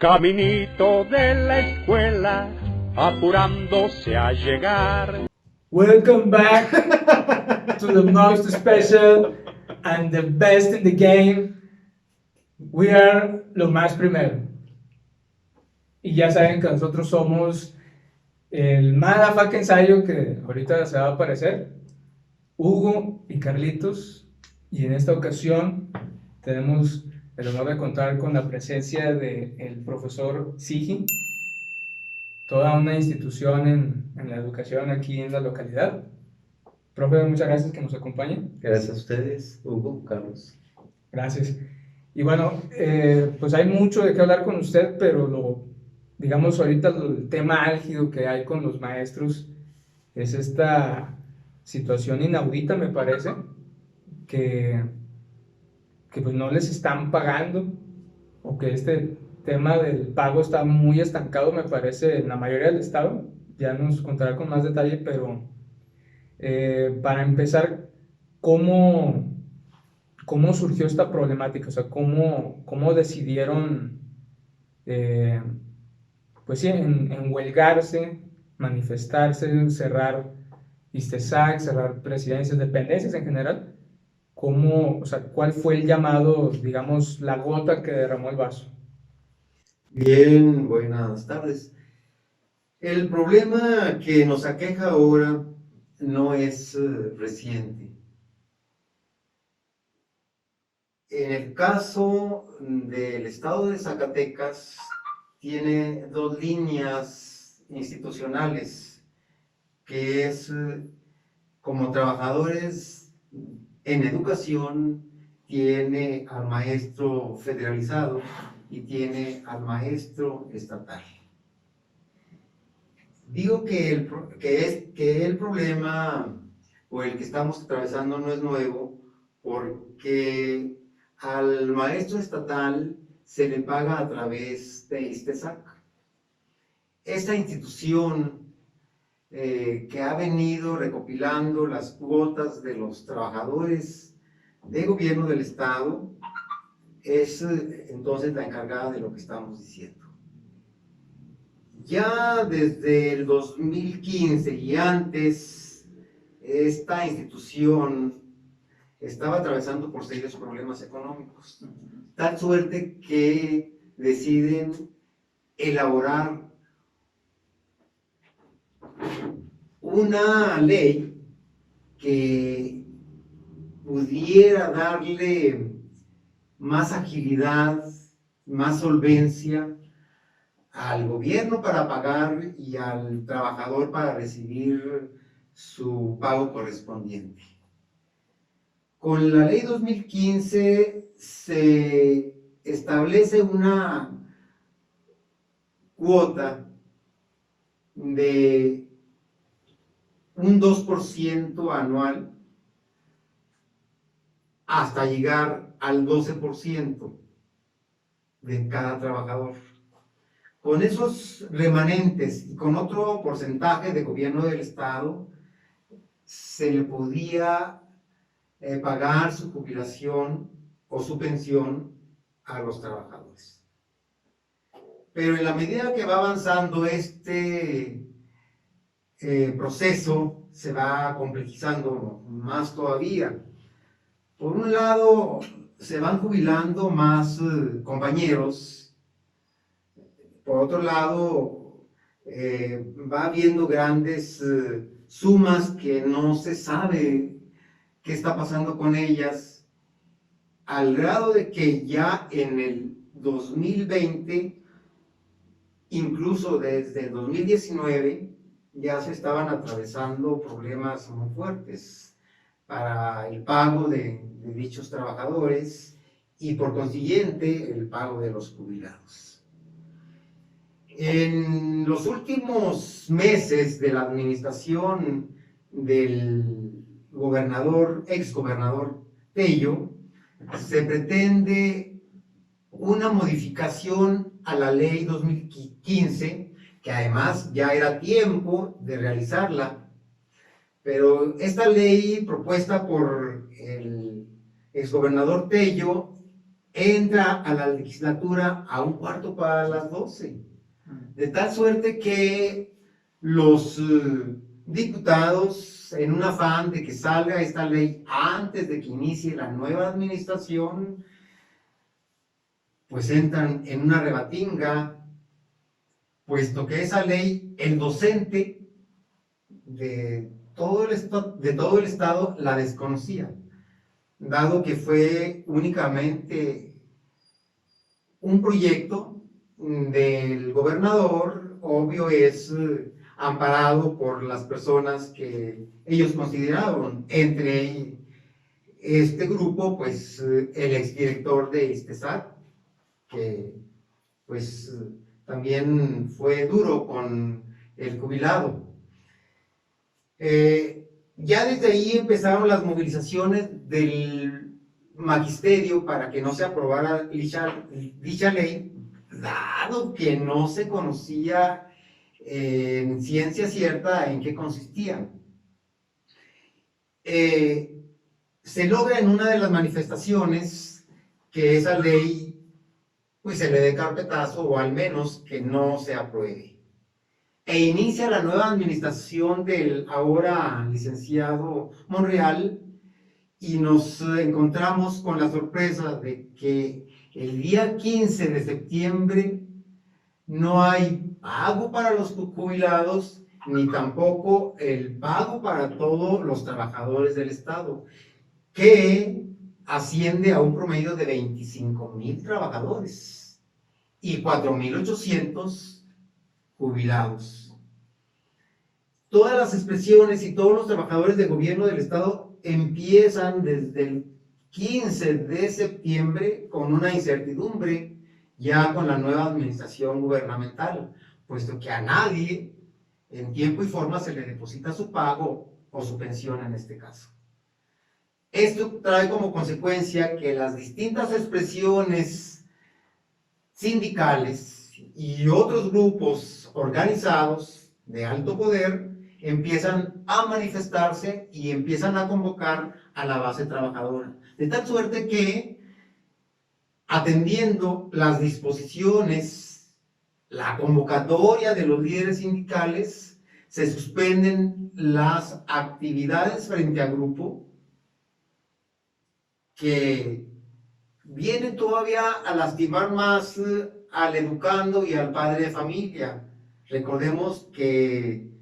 Caminito de la escuela, apurándose a llegar. Welcome back to the most special and the best in the game. We are lo más primero. Y ya saben que nosotros somos el motherfucking ensayo que ahorita se va a aparecer, Hugo y Carlitos. Y en esta ocasión tenemos el honor de contar con la presencia del profesor Sigi, toda una institución en la educación aquí en la localidad. Profe, muchas gracias que nos acompañe. Gracias a ustedes, Hugo, Carlos. Gracias. Y bueno, pues hay mucho de qué hablar con usted, pero digamos ahorita el tema álgido que hay con los maestros es esta situación inaudita, me parece, que pues no les están pagando, o que este tema del pago está muy estancado, me parece, en la mayoría del estado. Ya nos contará con más detalle, pero para empezar, ¿cómo surgió esta problemática? O sea, ¿cómo decidieron, pues sí, en huelgarse, manifestarse, cerrar ISTESAC, cerrar presidencias, dependencias en general? O sea, ¿cuál fue el llamado, digamos, la gota que derramó el vaso? Bien, buenas tardes. El problema que nos aqueja ahora no es reciente. En el caso del estado de Zacatecas, tiene dos líneas institucionales, que es como trabajadores en educación, tiene al maestro federalizado y tiene al maestro estatal. Digo que el problema o el que estamos atravesando no es nuevo, porque al maestro estatal se le paga a través de ISTESAC. Esta institución que ha venido recopilando las cuotas de los trabajadores de gobierno del estado es entonces la encargada de lo que estamos diciendo. Ya desde el 2015 y antes, esta institución estaba atravesando por serios problemas económicos, tal suerte que deciden elaborar una ley que pudiera darle más agilidad, más solvencia al gobierno para pagar y al trabajador para recibir su pago correspondiente. Con la ley 2015 se establece una cuota de un 2% anual hasta llegar al 12% de cada trabajador. Con esos remanentes y con otro porcentaje de gobierno del estado, se le podía pagar su jubilación o su pensión a los trabajadores. Pero en la medida que va avanzando este proceso, se va complejizando más todavía. Por un lado, se van jubilando más compañeros. Por otro lado, va habiendo grandes sumas que no se sabe qué está pasando con ellas, al grado de que ya en el 2020, incluso desde el 2019, ya se estaban atravesando problemas muy fuertes para el pago de dichos trabajadores y por consiguiente el pago de los jubilados. En los últimos meses de la administración del exgobernador Tello, se pretende una modificación a la ley 2015, que además ya era tiempo de realizarla, pero esta ley propuesta por el exgobernador Tello entra a la legislatura a 1:15 de tal suerte que los diputados, en un afán de que salga esta ley antes de que inicie la nueva administración, pues entran en una rebatinga, puesto que esa ley, el docente de todo el estado la desconocía, dado que fue únicamente un proyecto del gobernador. Obvio es amparado por las personas que ellos consideraron, entre este grupo, pues el exdirector de ISTESAT, que pues también fue duro con el jubilado. Ya desde ahí empezaron las movilizaciones del magisterio para que no se aprobara dicha ley, dado que no se conocía en ciencia cierta en qué consistía. Se logra en una de las manifestaciones que esa ley pues se le dé carpetazo, o al menos que no se apruebe. E inicia la nueva administración del ahora licenciado Monreal, y nos encontramos con la sorpresa de que el día 15 de septiembre no hay pago para los jubilados, ni tampoco el pago para todos los trabajadores del Estado, que asciende a un promedio de 25,000 trabajadores y 4,800 jubilados. Todas las expresiones y todos los trabajadores de gobierno del Estado empiezan desde el 15 de septiembre con una incertidumbre, ya con la nueva administración gubernamental, puesto que a nadie en tiempo y forma se le deposita su pago o su pensión en este caso. Esto trae como consecuencia que las distintas expresiones sindicales y otros grupos organizados de alto poder empiezan a manifestarse y empiezan a convocar a la base trabajadora. De tal suerte que, atendiendo las disposiciones, la convocatoria de los líderes sindicales, se suspenden las actividades frente a grupo, que vienen todavía a lastimar más al educando y al padre de familia. Recordemos que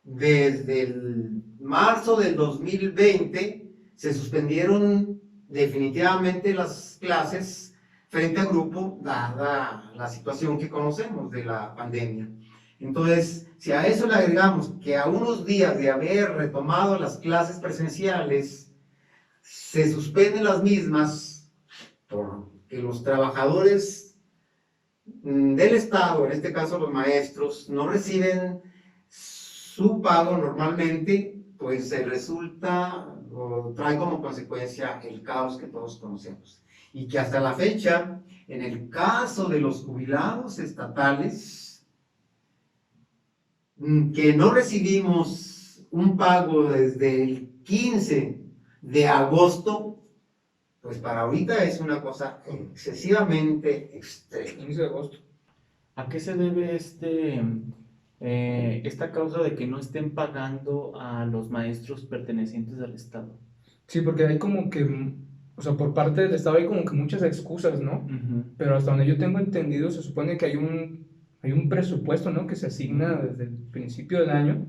desde el marzo del 2020 se suspendieron definitivamente las clases frente a grupo, dada la situación que conocemos de la pandemia. Entonces, si a eso le agregamos que a unos días de haber retomado las clases presenciales, se suspenden las mismas porque los trabajadores del Estado, en este caso los maestros, no reciben su pago normalmente, pues se resulta o trae como consecuencia el caos que todos conocemos. Y que hasta la fecha, en el caso de los jubilados estatales, que no recibimos un pago desde el 15 de agosto, pues para ahorita es una cosa excesivamente extrema. 15 de agosto. ¿A qué se debe esta causa de que no estén pagando a los maestros pertenecientes al Estado? Sí, porque hay como que, o sea, por parte del Estado hay como que muchas excusas, ¿no? Pero hasta donde yo tengo entendido, se supone que hay un presupuesto, ¿no? Que se asigna desde el principio del año.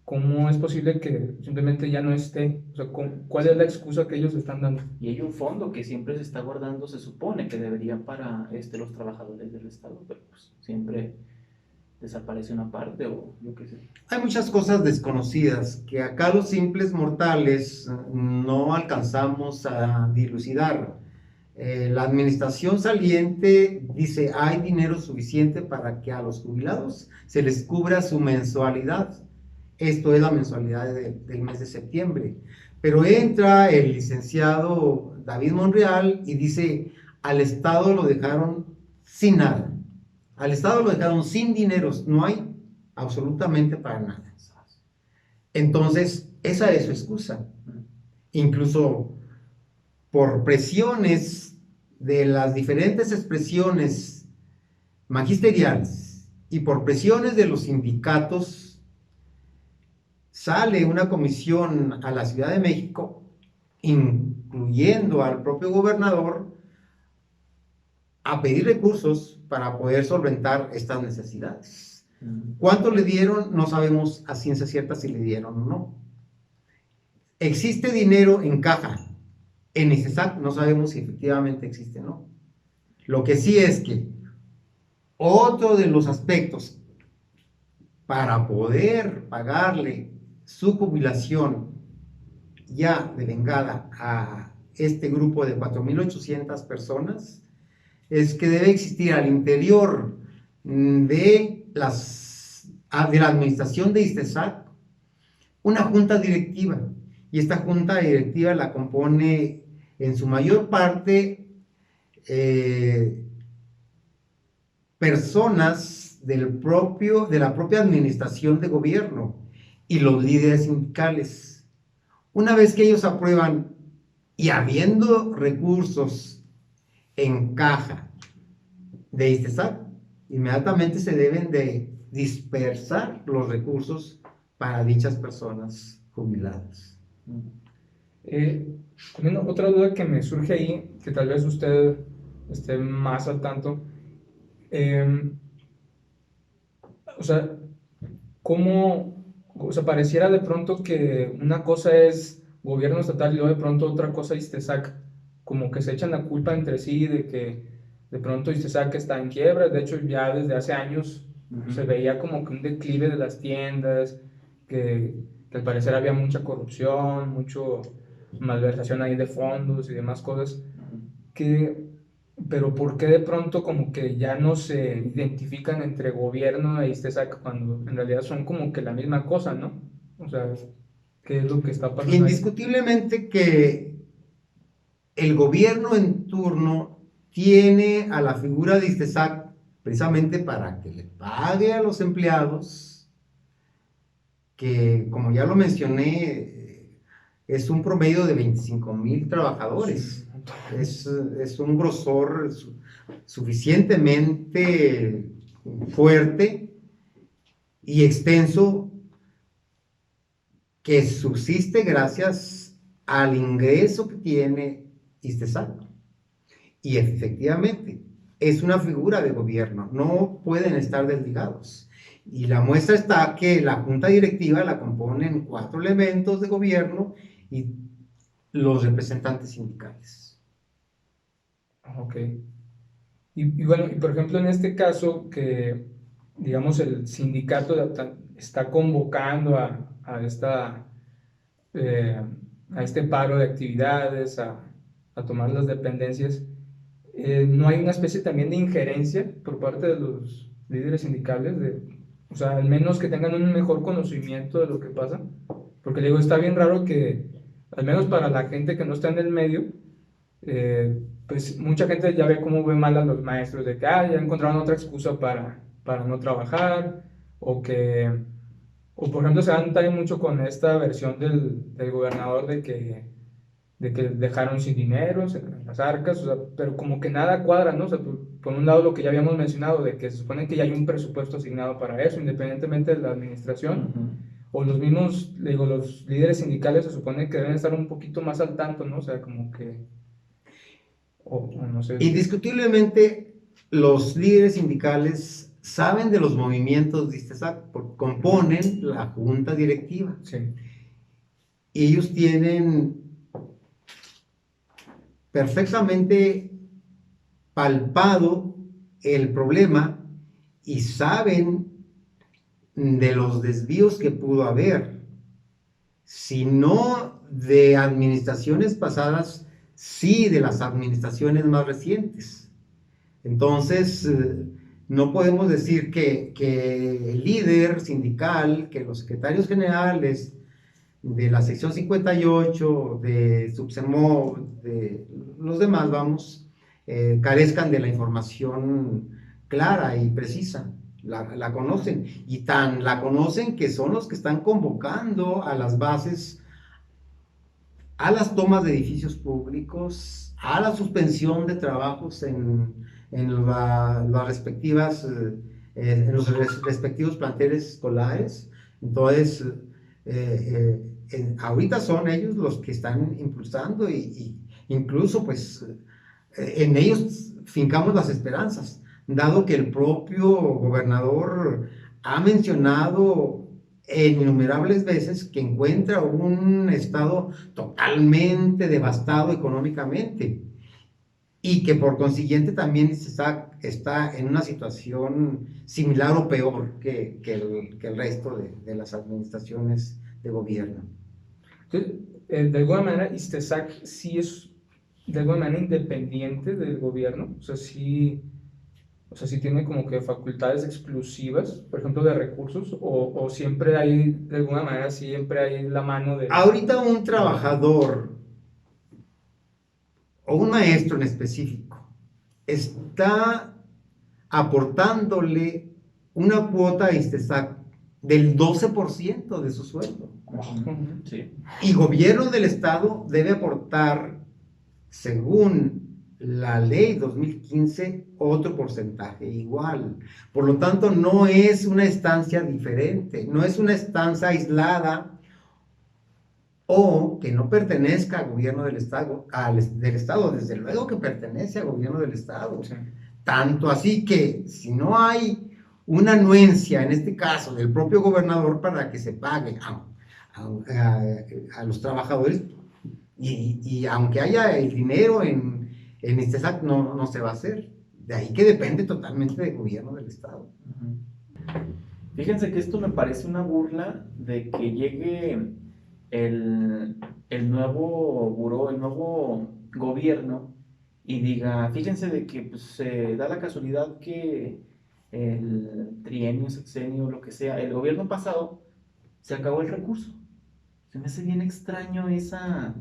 ¿Cómo es posible que simplemente ya no esté? O sea, ¿cuál es la excusa que ellos están dando? Y hay un fondo que siempre se está guardando, se supone que debería para los trabajadores del Estado, pero pues siempre desaparece una parte o yo qué sé. Hay muchas cosas desconocidas que acá los simples mortales no alcanzamos a dilucidar. La administración saliente dice hay dinero suficiente para que a los jubilados se les cubra su mensualidad. Esto es la mensualidad del mes de septiembre. Pero entra el licenciado David Monreal y dice, al Estado lo dejaron sin nada. Al Estado lo dejaron sin dineros, no hay absolutamente para nada. Entonces, esa es su excusa. Incluso por presiones de las diferentes expresiones magisteriales y por presiones de los sindicatos, sale una comisión a la Ciudad de México, incluyendo al propio gobernador, a pedir recursos para poder solventar estas necesidades. ¿Cuánto le dieron? No sabemos a ciencia cierta si le dieron o no. ¿Existe dinero en caja? En ISTESAC no sabemos si efectivamente existe o no. Lo que sí es que otro de los aspectos para poder pagarle su jubilación ya devengada a este grupo de 4.800 personas es que debe existir al interior de la administración de ISTESAC una junta directiva, y esta junta directiva la compone en su mayor parte personas de la propia administración de gobierno y los líderes sindicales. Una vez que ellos aprueban y habiendo recursos en caja de ISTESAC, inmediatamente se deben de dispersar los recursos para dichas personas jubiladas. También otra duda que me surge ahí, que tal vez usted esté más al tanto, o sea, pareciera de pronto que una cosa es gobierno estatal y luego de pronto otra cosa ISTESAC, como que se echan la culpa entre sí de que de pronto ISTESAC está en quiebra. De hecho ya desde hace años se veía como que un declive de las tiendas, que al parecer había mucha corrupción, mucho malversación ahí de fondos y demás cosas, pero ¿por qué de pronto como que ya no se identifican entre gobierno e ISTESAC cuando en realidad son como que la misma cosa, ¿no? O sea, ¿qué es lo que está pasando ahí? Indiscutiblemente que el gobierno en turno tiene a la figura de ISTESAC precisamente para que le pague a los empleados, que como ya lo mencioné, es un promedio de 25,000 trabajadores. Es un grosor suficientemente fuerte y extenso que subsiste gracias al ingreso que tiene ISTESAC. Y efectivamente es una figura de gobierno, no pueden estar desligados. Y la muestra está que la junta directiva la componen 4 elementos de gobierno y los representantes sindicales. Ok. Y bueno, y por ejemplo en este caso que, digamos, el sindicato está convocando a este paro de actividades, a tomar las dependencias, ¿no hay una especie también de injerencia por parte de los líderes sindicales? O sea, al menos que tengan un mejor conocimiento de lo que pasa. Porque digo, está bien raro que, al menos para la gente que no está en el medio, pues mucha gente ya ve cómo ve mal a los maestros, de que ya encontraron otra excusa para no trabajar, o por ejemplo se dan también mucho con esta versión del gobernador de que dejaron sin dinero en las arcas, o sea, pero como que nada cuadra, ¿no? O sea, por un lado lo que ya habíamos mencionado, de que se supone que ya hay un presupuesto asignado para eso, independientemente de la administración, o los mismos, digo, los líderes sindicales se supone que deben estar un poquito más al tanto, ¿no? O sea, como que, o no sé. Indiscutiblemente, los líderes sindicales saben de los movimientos de ISTESAC, porque componen la junta directiva. Sí. Y ellos tienen perfectamente palpado el problema y saben de los desvíos que pudo haber, si no de administraciones pasadas, sí de las administraciones más recientes. Entonces, no podemos decir que el líder sindical, que los secretarios generales de la sección 58, de Subsemov, de los demás, carezcan de la información clara y precisa. La conocen, y tan la conocen que son los que están convocando a las bases, a las tomas de edificios públicos, a la suspensión de trabajos las respectivas, en los respectivos planteles escolares. Entonces, ahorita son ellos los que están impulsando y incluso pues en ellos fincamos las esperanzas, dado que el propio gobernador ha mencionado en innumerables veces que encuentra un estado totalmente devastado económicamente y que por consiguiente también está en una situación similar o peor que el resto de las administraciones de gobierno. Entonces, de alguna manera, ISTESAC sí es de alguna manera independiente del gobierno, o sea, sí tiene como que facultades exclusivas, por ejemplo, de recursos, o siempre hay, de alguna manera, siempre hay la mano de... Ahorita un trabajador o un maestro en específico está aportándole una cuota a ISTESAC del 12% de su sueldo. Sí. Y gobierno del estado debe aportar, según la ley 2015, otro porcentaje igual. Por lo tanto, no es una estancia diferente, no es una estancia aislada o que no pertenezca al gobierno del estado, del estado. Desde luego que pertenece al gobierno del estado. Sí. Tanto así que si no hay una anuencia, en este caso, del propio gobernador para que se pague a los trabajadores, y aunque haya el dinero en ISTESAC, no se va a hacer. De ahí que depende totalmente del gobierno del estado. Fíjense que esto me parece una burla de que llegue el nuevo buró, el nuevo gobierno y diga, fíjense de que pues, se da la casualidad que el trienio, sexenio, lo que sea, el gobierno pasado se acabó el recurso. Se me hace bien extraño esa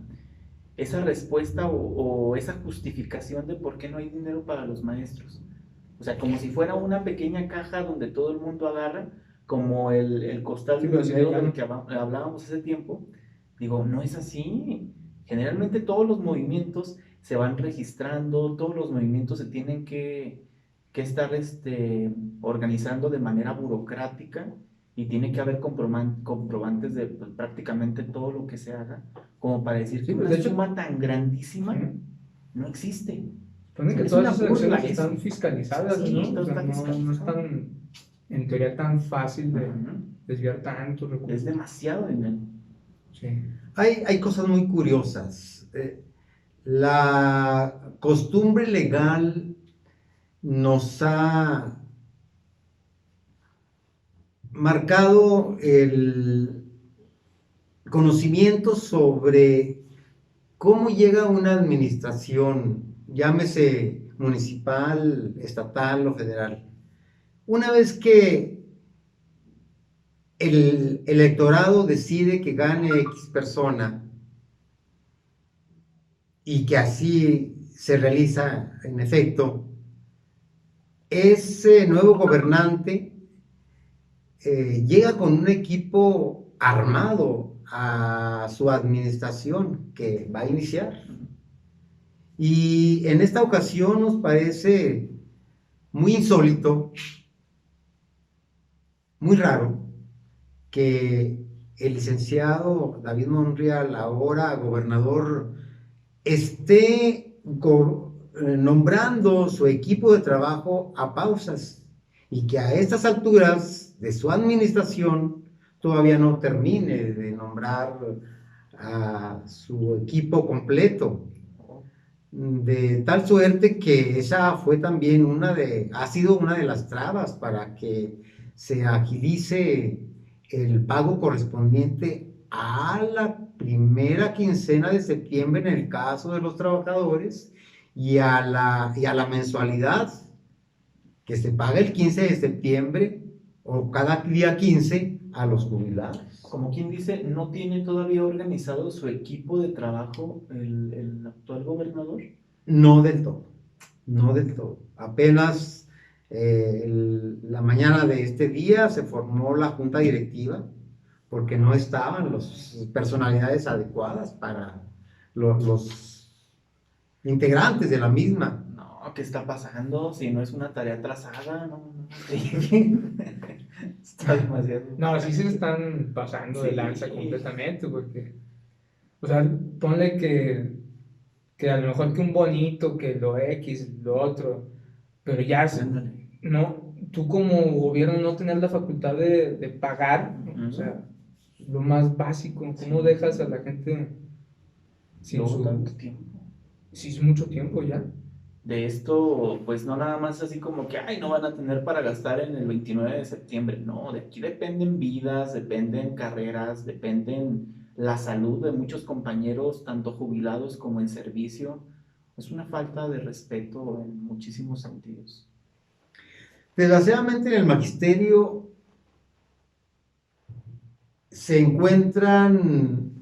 respuesta o esa justificación de por qué no hay dinero para los maestros. O sea, como si fuera una pequeña caja donde todo el mundo agarra, como el costal de dinero del que hablábamos hace tiempo. Digo, no es así. Generalmente todos los movimientos se van registrando, todos los movimientos se tienen que estar organizando de manera burocrática y tiene que haber comprobantes de pues, prácticamente todo lo que se haga, como para decir que una suma tan grandísima no existe. Supone que todas esas acciones están fiscalizadas, sí, ¿no? O sea, no es tan, en teoría, tan fácil de desviar tantos recursos. Es demasiado dinero. Sí. Hay cosas muy curiosas. La costumbre legal nos ha marcado el conocimiento sobre cómo llega una administración, llámese municipal, estatal o federal. Una vez que el electorado decide que gane X persona y que así se realiza en efecto, ese nuevo gobernante llega con un equipo armado a su administración que va a iniciar. Y en esta ocasión nos parece muy insólito, muy raro, que el licenciado David Monreal, ahora gobernador, esté nombrando su equipo de trabajo a pausas y que a estas alturas de su administración todavía no termine de nombrar a su equipo completo, de tal suerte que esa fue también ha sido una de las trabas para que se agilice el pago correspondiente a la primera quincena de septiembre en el caso de los trabajadores y a la mensualidad que se paga el 15 de septiembre o cada día 15 a los jubilados. Como quien dice, ¿no tiene todavía organizado su equipo de trabajo el actual gobernador? No del todo, no del todo. Apenas la mañana de este día se formó la junta directiva porque no estaban las personalidades adecuadas para los integrantes de la misma. No, ¿qué está pasando? Si no es una tarea trazada, no. Sí. Está demasiado. No, sí se están pasando de Sí. lanza completamente, porque, o sea, ponle que a lo mejor que un bonito, que lo X, lo otro, pero ya, Ándale. no, tú como gobierno no tener la facultad de pagar, ¿no? O sea, lo más básico, ¿cómo Sí. dejas a la gente sin Luego su, tanto tiempo. sí es mucho tiempo ya? De esto, pues no nada más así como que, ay, no van a tener para gastar en el 29 de septiembre. No, de aquí dependen vidas, dependen carreras, dependen la salud de muchos compañeros, tanto jubilados como en servicio. Es una falta de respeto en muchísimos sentidos. Desgraciadamente en el magisterio se encuentran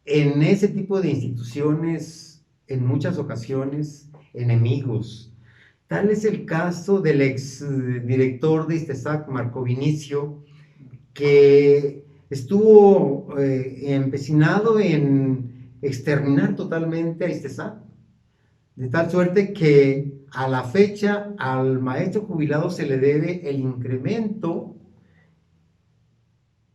en ese tipo de instituciones en muchas ocasiones enemigos. Tal es el caso del ex director de ISTESAC, Marco Vinicio, que estuvo empecinado en exterminar totalmente a ISTESAC, de tal suerte que a la fecha al maestro jubilado se le debe el incremento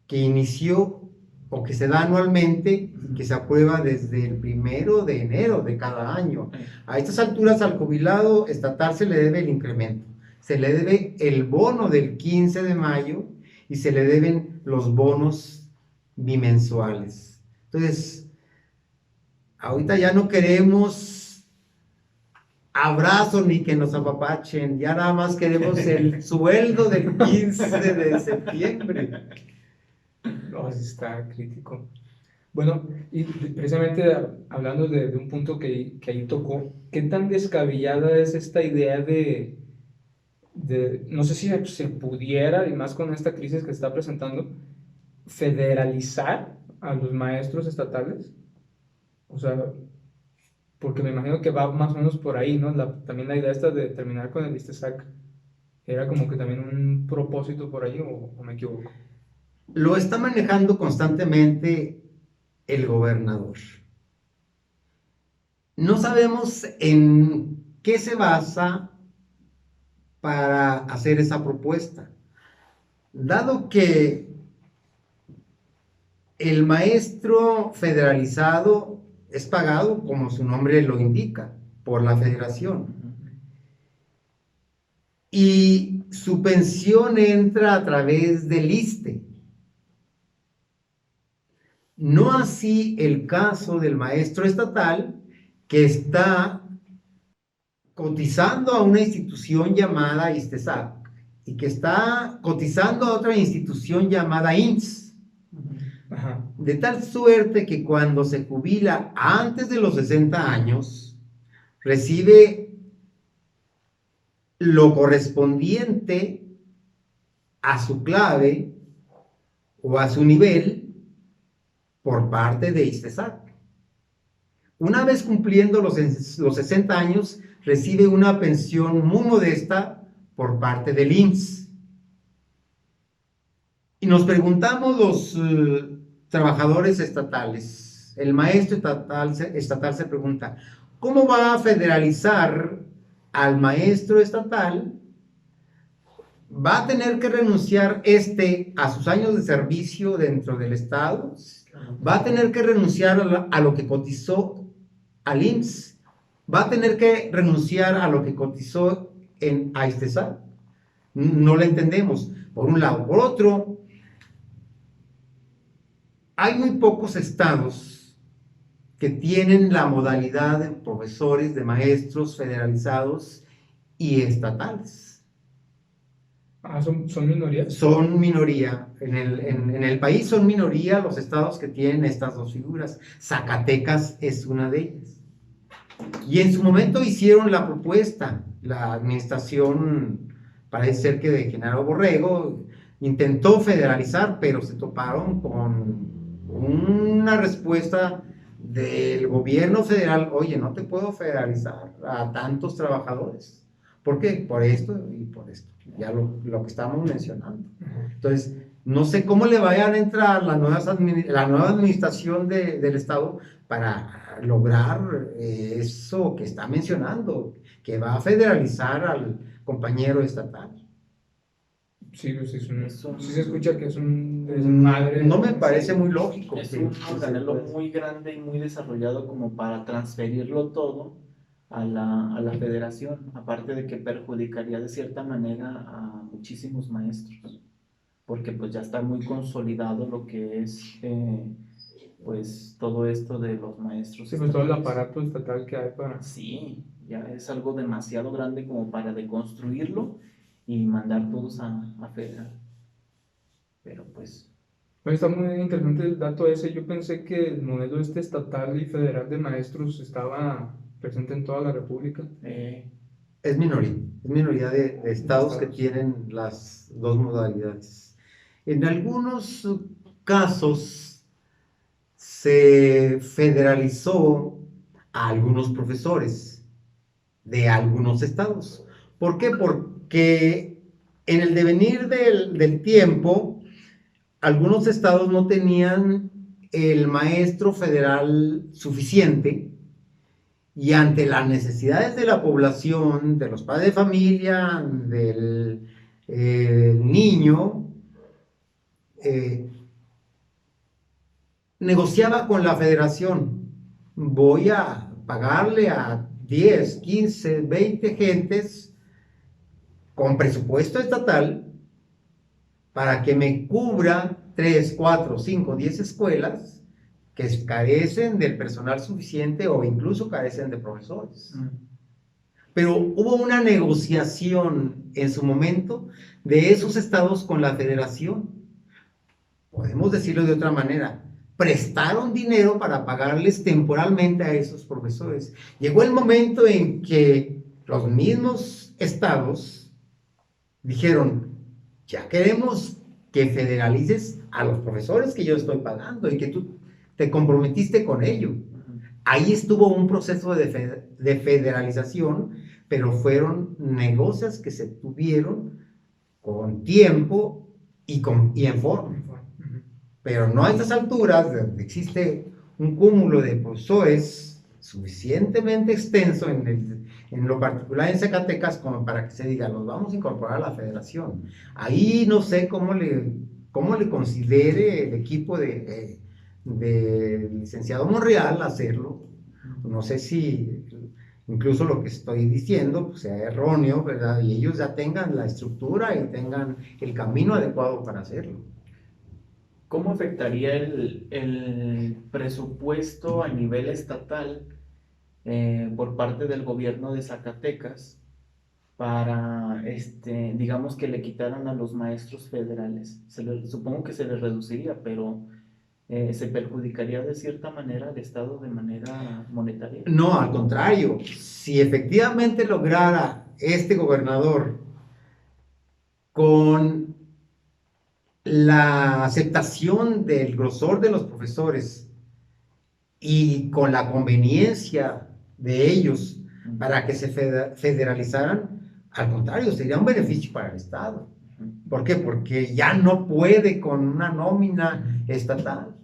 que inició o que se da anualmente y que se aprueba desde el 1 de enero de cada año. A estas alturas al jubilado estatal se le debe el incremento, se le debe el bono del 15 de mayo y se le deben los bonos bimensuales. Entonces, ahorita ya no queremos abrazos ni que nos apapachen, ya nada más queremos el sueldo del 15 de septiembre. No, sí está crítico. Bueno, y precisamente hablando de un punto que ahí tocó, ¿qué tan descabellada es esta idea no sé si se pudiera, y más con esta crisis que se está presentando, federalizar a los maestros estatales? O sea, porque me imagino que va más o menos por ahí, ¿no? También la idea esta de terminar con el ISTESAC, ¿era como que también un propósito por ahí o me equivoco? Lo está manejando constantemente el gobernador. No sabemos en qué se basa para hacer esa propuesta, dado que el maestro federalizado es pagado, como su nombre lo indica, por la federación, y su pensión entra a través del ISSSTE. No así el caso del maestro estatal, que está cotizando a una institución llamada ISTESAC y que está cotizando a otra institución llamada IMSS. Ajá. De tal suerte que cuando se jubila antes de los 60 años, recibe lo correspondiente a su clave o a su nivel por parte de ISTESAC. Una vez cumpliendo los 60 años, recibe una pensión muy modesta por parte del IMSS. Y nos preguntamos los trabajadores estatales, el maestro estatal se pregunta, ¿cómo va a federalizar al maestro estatal? ¿Va a tener que renunciar a sus años de servicio dentro del Estado? ¿Va a tener que renunciar a lo que cotizó al IMSS? ¿Va a tener que renunciar a lo que cotizó en ISTESAC? No lo entendemos, por un lado. Por otro, hay muy pocos estados que tienen la modalidad de profesores, de maestros federalizados y estatales. ¿Son minorías? Son minoría. En el país son minoría los estados que tienen estas dos figuras. Zacatecas es una de ellas. Y en su momento hicieron la propuesta, la administración, parece ser que de Genaro Borrego, intentó federalizar, pero se toparon con una respuesta del gobierno federal: oye, no te puedo federalizar a tantos trabajadores. ¿Por qué? Por esto y por esto. Ya lo que estamos mencionando. Entonces, No sé cómo le vayan a entrar la nueva administración del Estado para lograr eso que está mencionando, que va a federalizar al compañero estatal. Sí, pues Es un- sí se escucha que es un desmadre. No me parece muy lógico. Es que- un que se organelo pueda. muy grande y muy desarrollado como para transferirlo todo a la federación, aparte de que perjudicaría de cierta manera a muchísimos maestros, porque pues ya está muy consolidado lo que es pues todo esto de los maestros Sí, pues todo el estatales. aparato estatal que hay para... Sí, ya es algo demasiado grande como para deconstruirlo y mandar todos a federal. Pero pues, Bueno, está muy interesante el dato ese. Yo pensé que el modelo este estatal y federal de maestros estaba presente en toda la República. Es minoría de estados que Estados. tienen las dos modalidades. En algunos casos se federalizó a algunos profesores de algunos estados. ¿Por qué? Porque en el devenir del tiempo, algunos estados no tenían el maestro federal suficiente y ante las necesidades de la población, de los padres de familia, del niño, negociaba con la federación. Voy a pagarle a 10, 15, 20 gentes con presupuesto estatal para que me cubra 3, 4, 5, 10 escuelas que carecen del personal suficiente o incluso carecen de profesores. Pero hubo una negociación en su momento de esos estados con la federación. Podemos decirlo de otra manera. Prestaron dinero para pagarles temporalmente a esos profesores. Llegó el momento en que los mismos estados dijeron, ya queremos que federalices a los profesores que yo estoy pagando y que tú te comprometiste con ello. Ahí estuvo un proceso de federalización, pero fueron negocios que se tuvieron con tiempo y en forma. Pero no a estas alturas, donde existe un cúmulo de profesores suficientemente extenso en lo particular en Zacatecas como para que se diga, los vamos a incorporar a la federación. Ahí no sé cómo le considere el equipo de licenciado Monreal hacerlo. No sé si incluso lo que estoy diciendo pues, sea erróneo, ¿verdad? Y ellos ya tengan la estructura y tengan el camino adecuado para hacerlo. ¿cómo afectaría el presupuesto a nivel estatal por parte del gobierno de Zacatecas para, digamos que le quitaran a los maestros federales? Supongo que se les reduciría, pero ¿se perjudicaría de cierta manera al Estado de manera monetaria? No, al contrario, si efectivamente lograra este gobernador con la aceptación del grosor de los profesores y con la conveniencia de ellos para que se federalizaran, al contrario, sería un beneficio para el Estado. ¿Por qué? Porque ya no puede con una nómina estatal.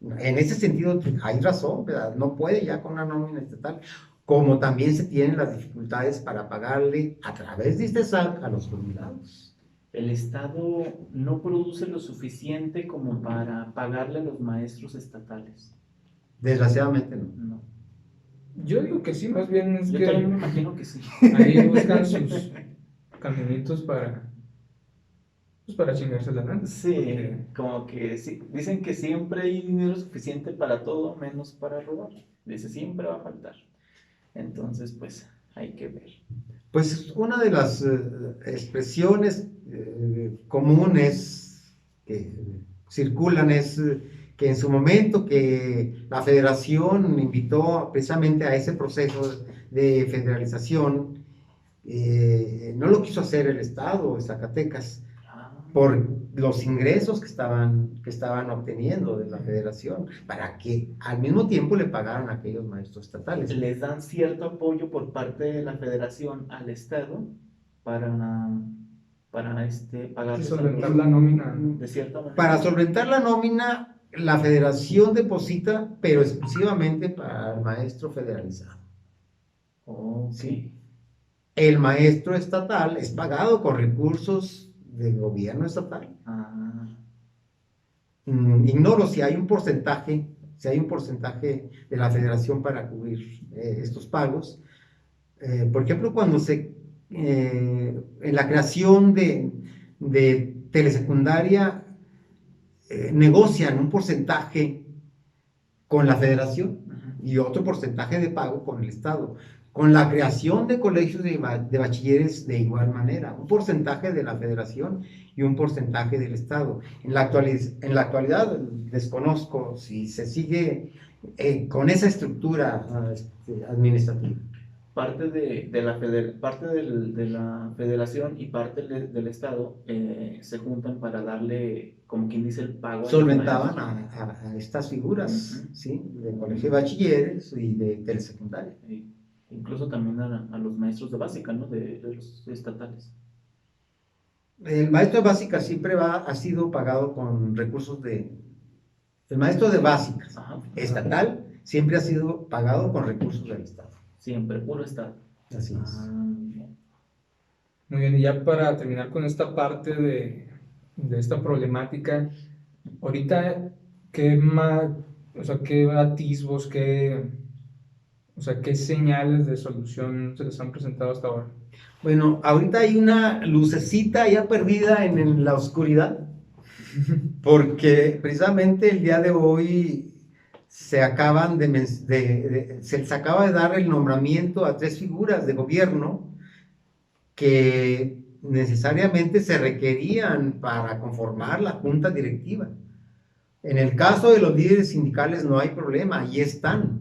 En ese sentido hay razón, ¿verdad? No puede ya con una nómina estatal, como también se tienen las dificultades para pagarle a través de este SAT a los jubilados. El Estado no produce lo suficiente como para pagarle a los maestros estatales. Desgraciadamente no. No. Yo digo que sí, más bien es Yo que también me imagino que sí. ahí buscan sus caminitos pues para chingarse la lana. Sí, Porque como que sí. Dicen que siempre hay dinero suficiente para todo, menos para robar. Dice, siempre va a faltar. Entonces, pues, hay que ver. Pues una de las expresiones comunes que circulan es que en su momento que la federación invitó precisamente a ese proceso de federalización, no lo quiso hacer el Estado de Zacatecas por los ingresos que estaban obteniendo de la federación, para que al mismo tiempo le pagaran a aquellos maestros estatales. Les dan cierto apoyo por parte de la federación al Estado para pagarles solventar la nómina. de cierta manera. Para solventar la nómina, la federación deposita, pero exclusivamente para el maestro federalizado. Ok. Sí. El maestro estatal es pagado con recursos del gobierno estatal. Ah, Ignoro si hay un porcentaje de la federación para cubrir estos pagos. Por ejemplo, cuando en la creación de telesecundaria negocian un porcentaje con la federación ujú. y otro porcentaje de pago con el Estado. Con la creación de colegios de bachilleres de igual manera, un porcentaje de la federación y un porcentaje del Estado. En la actualidad desconozco si se sigue con esa estructura administrativa. Parte de la federación y parte del Estado se juntan para darle, como quien dice, el pago. Solventaban maestros. a estas figuras, Ujú. ¿sí? De colegio de bachilleres y de telesecundaria. Sí. Incluso también a los maestros de básica, ¿no? De los estatales. El maestro de básica siempre ha sido pagado con recursos el maestro de básicas Ajá. estatal siempre ha sido pagado con recursos del Estado. Siempre, puro Estado. Así es. Ah, bien. Muy bien, y ya para terminar con esta parte de esta problemática, ahorita, o sea, qué atisbos, o sea, qué señales de solución se les han presentado hasta ahora? Bueno, ahorita hay una lucecita ya perdida en la oscuridad, porque precisamente el día de hoy se les acaba de dar el nombramiento a 3 figuras de gobierno que necesariamente se requerían para conformar la junta directiva. En el caso de los líderes sindicales no hay problema, ahí están.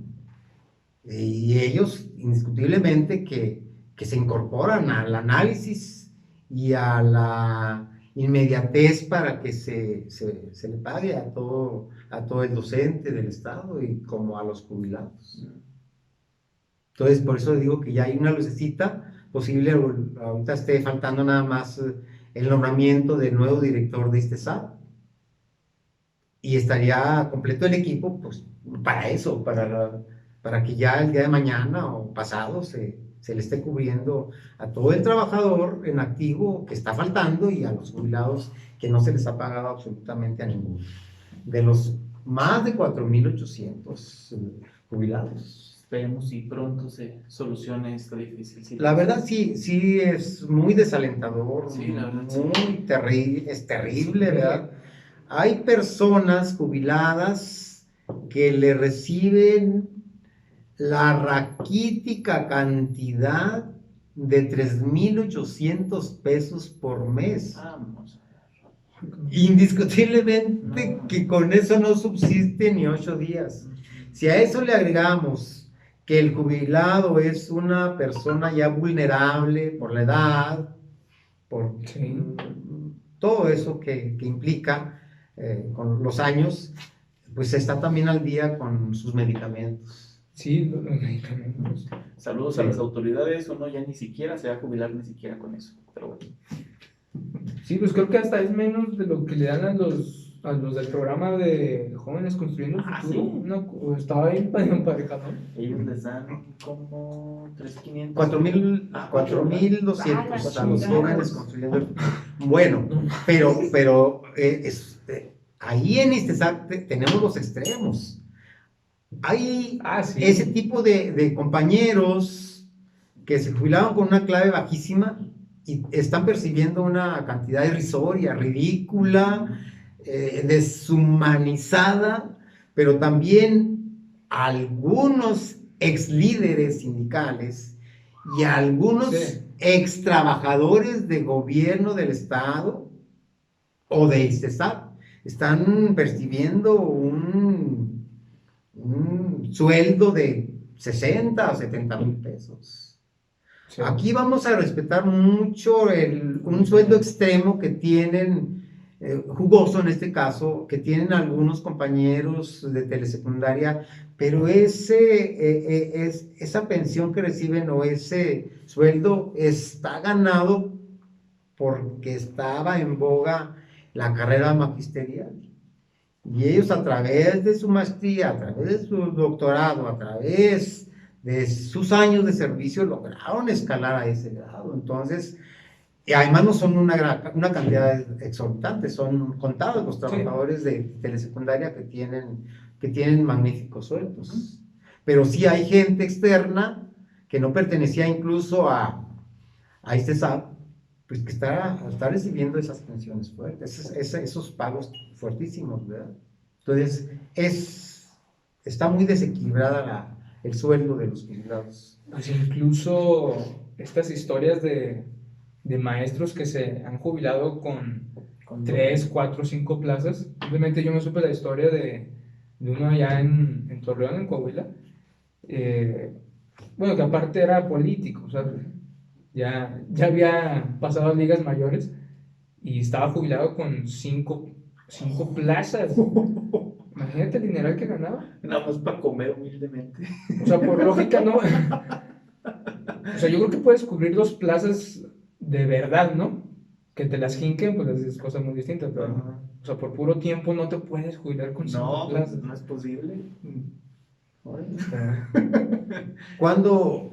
Y ellos indiscutiblemente que se incorporan al análisis y a la inmediatez para que se le pague a todo el docente del Estado y como a los jubilados. Entonces, por eso digo que ya hay una lucecita posible. Ahorita esté faltando nada más el nombramiento del nuevo director de ISTESAT y estaría completo el equipo, pues, para eso, para que ya el día de mañana o pasado se le esté cubriendo a todo el trabajador en activo que está faltando y a los jubilados que no se les ha pagado absolutamente a ninguno. De los más de 4,800 jubilados. Esperemos si pronto se solucione esta difícil situación. La verdad sí es muy desalentador, Sí, la verdad, sí. muy terrible, es terrible, ¿verdad? Hay personas jubiladas que le reciben la raquítica cantidad de 3,800 pesos por mes. Vamos. Indiscutiblemente No. que con eso no subsiste ni 8 días. Si a eso le agregamos que el jubilado es una persona ya vulnerable por la edad, por Sí. todo eso que implica con los años, pues está también al día con sus medicamentos. Sí, los medicamentos. Saludos Sí. a las autoridades, uno ya ni siquiera se va a jubilar ni siquiera con eso, pero bueno. Sí, pues creo que hasta es menos de lo que le dan a los del programa de Jóvenes Construyendo el Ah, Futuro. ¿sí? Estaba ahí emparejado. Ellos les dan como 3,500. 4,200 a los chingada. jóvenes construyendo el futuro. Bueno, pero ahí en ISTESAT tenemos los extremos. Hay Sí. ese tipo de compañeros que se jubilaron con una clave bajísima y están percibiendo una cantidad irrisoria, ridícula, deshumanizada, pero también algunos ex líderes sindicales y algunos Sí. ex trabajadores de gobierno del Estado o de ISTESAT están percibiendo un sueldo de 60 o 70,000 pesos. Sí. Aquí vamos a respetar mucho un sueldo extremo que tienen, jugoso en este caso, que tienen algunos compañeros de telesecundaria, pero esa pensión que reciben o ese sueldo está ganado porque estaba en boga la carrera magisterial. Y ellos a través de su maestría, a través de su doctorado, a través de sus años de servicio, lograron escalar a ese grado. Entonces, y además no son una cantidad exorbitante, son contados los trabajadores de telesecundaria que tienen magníficos sueldos. Pero sí hay gente externa que no pertenecía incluso a este SAP, pues que está recibiendo esas pensiones fuertes, esos pagos fuertísimos, ¿verdad? Entonces, está muy desequilibrada el sueldo de los jubilados. Pues incluso estas historias de maestros que se han jubilado con 3, 4, 5 plazas. Simplemente yo me supe la historia de uno allá en Torreón, en Coahuila. Bueno, que aparte era político, o sea, ya había pasado a ligas mayores y estaba jubilado con 5 plazas. Imagínate el dineral que ganaba. Nada más para comer humildemente. O sea, por lógica no. O sea, yo creo que puedes cubrir 2 plazas de verdad, ¿no? Que te las jinquen, pues es cosa muy distinta, pero, Ajá. o sea, por puro tiempo no te puedes jubilar con 5 No, plazas. no es posible. Cuando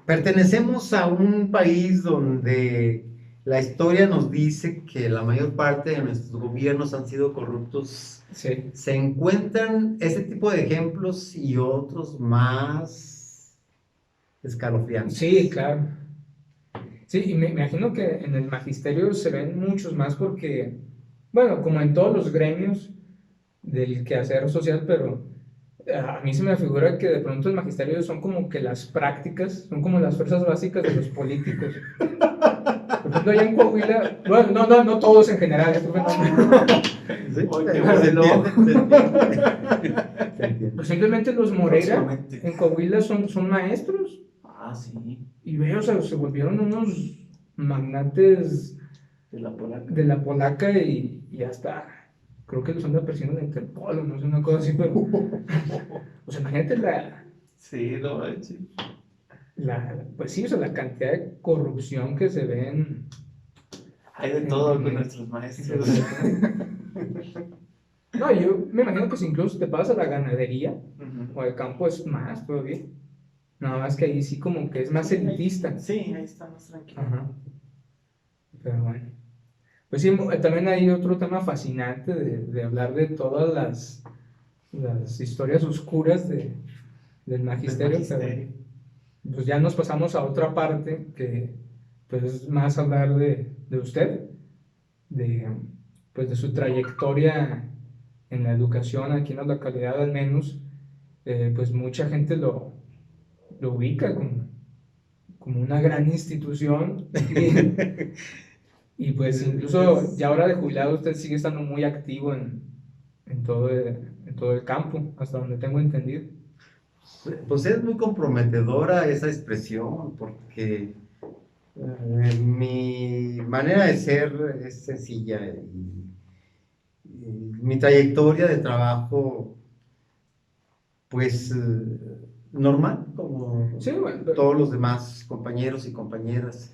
pertenecemos a un país donde la historia nos dice que la mayor parte de nuestros gobiernos han sido corruptos, Sí. se encuentran ese tipo de ejemplos y otros más escalofriantes. Sí, claro. Sí, y me imagino que en el magisterio se ven muchos más porque, bueno, como en todos los gremios del quehacer social, pero a mí se me figura que de pronto el magisterio son como que las prácticas, son como las fuerzas básicas de los políticos. Por ejemplo, allá en Coahuila, bueno, no todos en general, profe, no. Sí, Oye, se bueno. entiende. Pues simplemente los Moreira Próximamente. en Coahuila son maestros. Ah, sí, Y veo, o sea, se volvieron unos magnates de la polaca. de la polaca y hasta creo que los anda persiguiendo la Interpol o no sé, una cosa así, pero o sea, imagínate Sí, no, sí. pues sí, o sea, la cantidad de corrupción que se ve en Hay de todo con nuestros maestros. No, yo me imagino que si incluso te pasas a la ganadería Ujú. o al campo es más todavía. Nada más que ahí sí como que es más elitista. Sí, ahí está más tranquilo. Ajá. Pero bueno. Pues sí, también hay otro tema fascinante de hablar de todas las historias oscuras del magisterio, Del magisterio. pero pues ya nos pasamos a otra parte que pues es más hablar de usted, pues de su trayectoria en la educación aquí en la localidad al menos, pues mucha gente lo ubica como una gran institución y pues incluso ya ahora de jubilado usted sigue estando muy activo en todo el campo, hasta donde tengo entendido. Pues es muy comprometedora esa expresión, porque mi manera de ser es sencilla y mi trayectoria de trabajo, pues normal, como Sí, bueno, todos los demás compañeros y compañeras,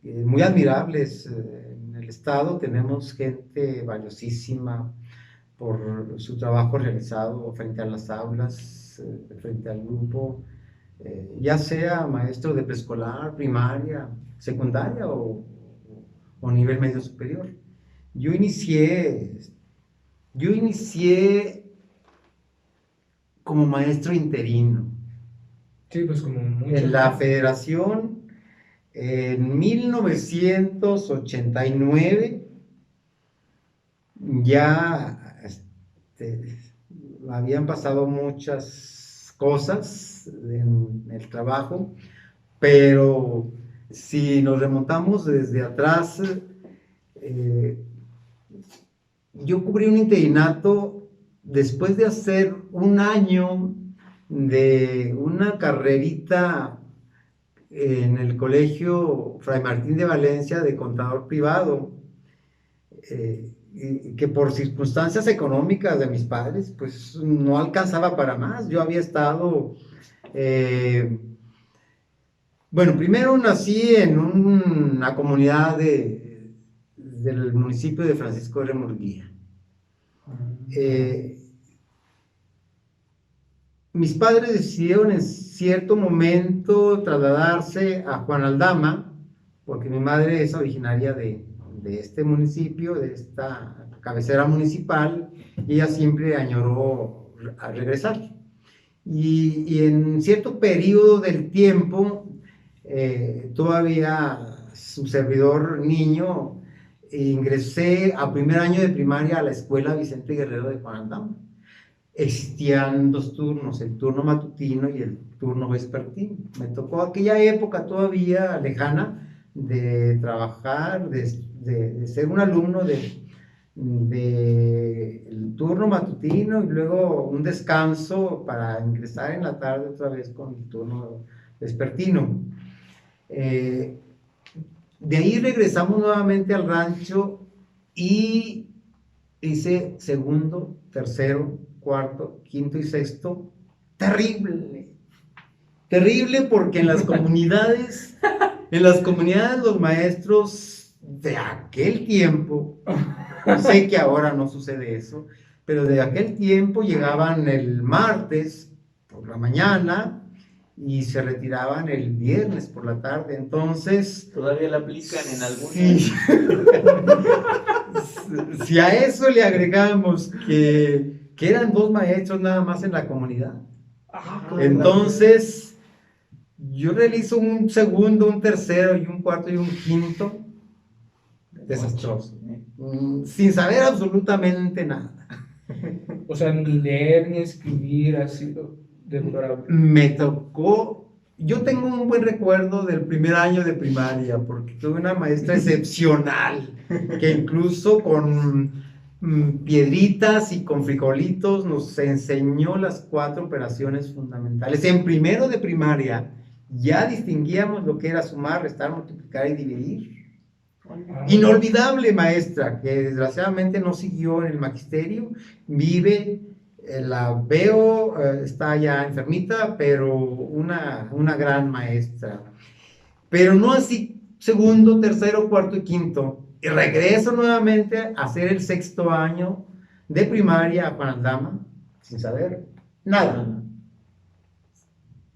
muy admirables. En el estado tenemos gente valiosísima por su trabajo realizado frente a las aulas, frente al grupo, ya sea maestro de preescolar, primaria, secundaria o nivel medio superior. Yo inicié como maestro interino sí, pues como mucho. en la federación en 1989. Ya habían pasado muchas cosas en el trabajo, pero si nos remontamos desde atrás, yo cubrí un interinato después de hacer un año de una carrerita en el colegio Fray Martín de Valencia de contador privado, y que por circunstancias económicas de mis padres, pues no alcanzaba para más. Yo había estado Bueno, primero nací en una comunidad del municipio de Francisco de Murguía. Mis padres decidieron en cierto momento trasladarse a Juan Aldama, porque mi madre es originaria de este municipio, de esta cabecera municipal, y ella siempre añoró a regresar. Y en cierto periodo del tiempo, todavía su servidor niño, ingresé a primer año de primaria a la escuela Vicente Guerrero de Juan Aldama. Existían dos turnos, el turno matutino y el turno vespertino. Me tocó aquella época todavía lejana de trabajar, de ser un alumno el turno matutino y luego un descanso para ingresar en la tarde otra vez con el turno vespertino. De ahí regresamos nuevamente al rancho y hice segundo, tercero, cuarto, quinto y sexto. Terrible, terrible, porque en las comunidades los maestros de aquel tiempo, sé que ahora no sucede eso, pero de aquel tiempo llegaban el martes por la mañana y se retiraban el viernes por la tarde. Entonces Todavía la aplican en algunos. sí. Si a eso le agregamos que eran dos maestros nada más en la comunidad, entonces yo realizo un segundo, un tercero y un cuarto y un quinto desastroso, sin saber absolutamente nada. O sea, ni leer ni escribir ha sido deplorable. Me tocó, yo tengo un buen recuerdo del primer año de primaria, porque tuve una maestra excepcional, que incluso con piedritas y con frijolitos nos enseñó las 4 operaciones fundamentales. En primero de primaria ya distinguíamos lo que era sumar, restar, multiplicar y dividir. Inolvidable maestra, que desgraciadamente no siguió en el magisterio, vive, la veo, está ya enfermita, pero una gran maestra. Pero no así segundo, tercero, cuarto y quinto. Y regreso nuevamente a hacer el sexto año de primaria a Juan Aldama, sin saber nada.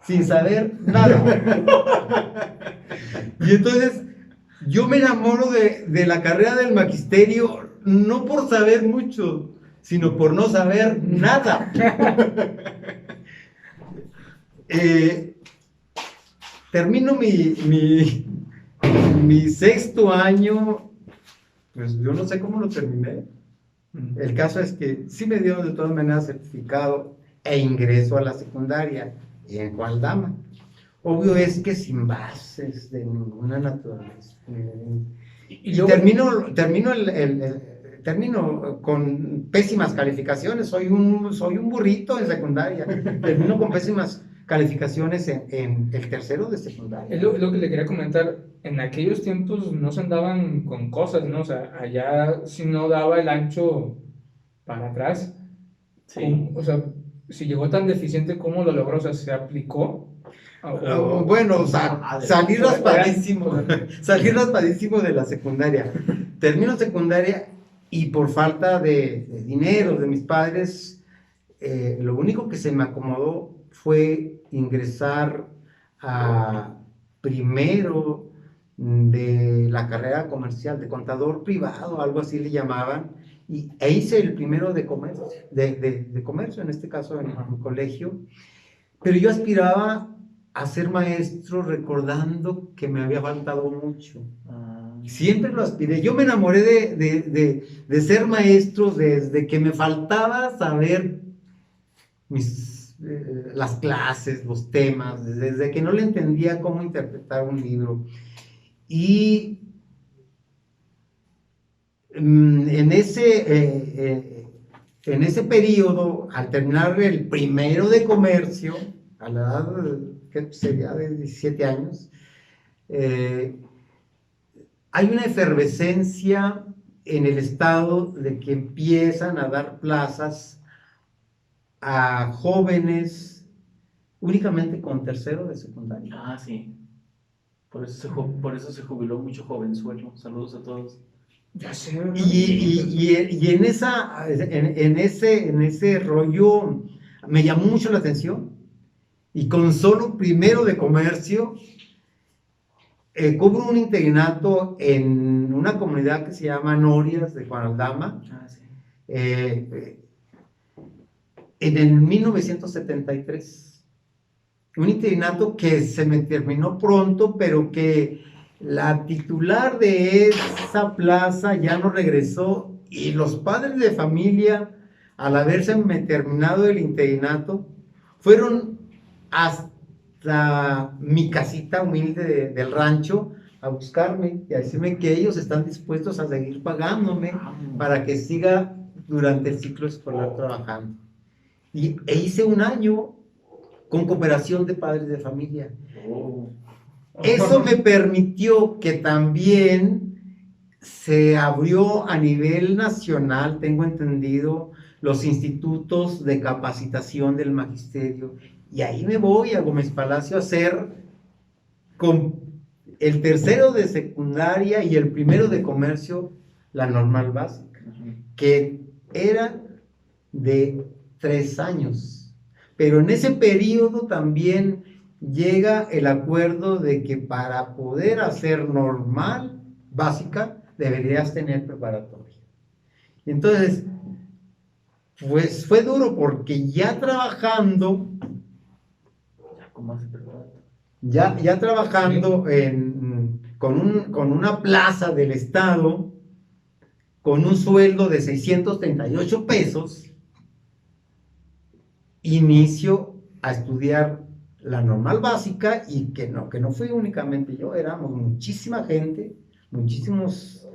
Sin saber nada. Y entonces yo me enamoro de la carrera del magisterio, no por saber mucho, sino por no saber nada. Termino mi sexto año, pues yo no sé cómo lo terminé. El caso es que sí me dieron de todas maneras certificado e ingreso a la secundaria en Juan Aldama. Obvio es que sin bases de ninguna naturaleza. Y termino con pésimas calificaciones. Soy un burrito en secundaria. Termino con pésimas calificaciones en el tercero de secundaria. Es lo que le quería comentar. En aquellos tiempos no se andaban con cosas, ¿no? O sea, allá si no daba el ancho para atrás. Sí. O sea, si llegó tan deficiente, ¿cómo lo logró? O sea, ¿se aplicó? Bueno, o sea, salí raspadísimo de la secundaria. Termino secundaria y por falta de dinero de mis padres, lo único que se me acomodó fue ingresar a primero de la carrera comercial, de contador privado, algo así le llamaban, e hice el primero de comercio, de comercio, en este caso en un colegio, pero yo aspiraba a ser maestro recordando que me había faltado mucho. Siempre lo aspiré. Yo me enamoré de ser maestro desde que me faltaba saber las clases, los temas, desde que no le entendía cómo interpretar un libro. Y en ese periodo, al terminar el primero de comercio, a la edad que sería de 17 años, hay una efervescencia en el estado de que empiezan a dar plazas a jóvenes únicamente con tercero de secundaria. Sí. Por eso se jubiló mucho jovenzuelo. Saludos a todos. Ya sé, ¿verdad? Y en ese rollo me llamó mucho la atención. Y con solo primero de comercio, cubro un interinato en una comunidad que se llama Norias de Juan Aldama, Ah, sí. en el 1973. Un interinato que se me terminó pronto, pero que la titular de esa plaza ya no regresó, y los padres de familia, al haberse terminado el interinato, fueron hasta mi casita humilde del rancho a buscarme y a decirme que ellos están dispuestos a seguir pagándome para que siga durante el ciclo escolar trabajando. E hice un año con cooperación de padres de familia. Oh. Eso me permitió que también se abrió a nivel nacional, tengo entendido, los institutos de capacitación del magisterio. Y ahí me voy a Gómez Palacio a hacer con el tercero de secundaria y el primero de comercio la normal básica, que era de 3 años. Pero en ese periodo también llega el acuerdo de que para poder hacer normal básica deberías tener preparatoria. Entonces, pues fue duro porque ya trabajando, ya trabajando con una plaza del estado, con un sueldo de 638 pesos, inicio a estudiar la normal básica, y que no fui únicamente yo, éramos muchísima gente, muchísimos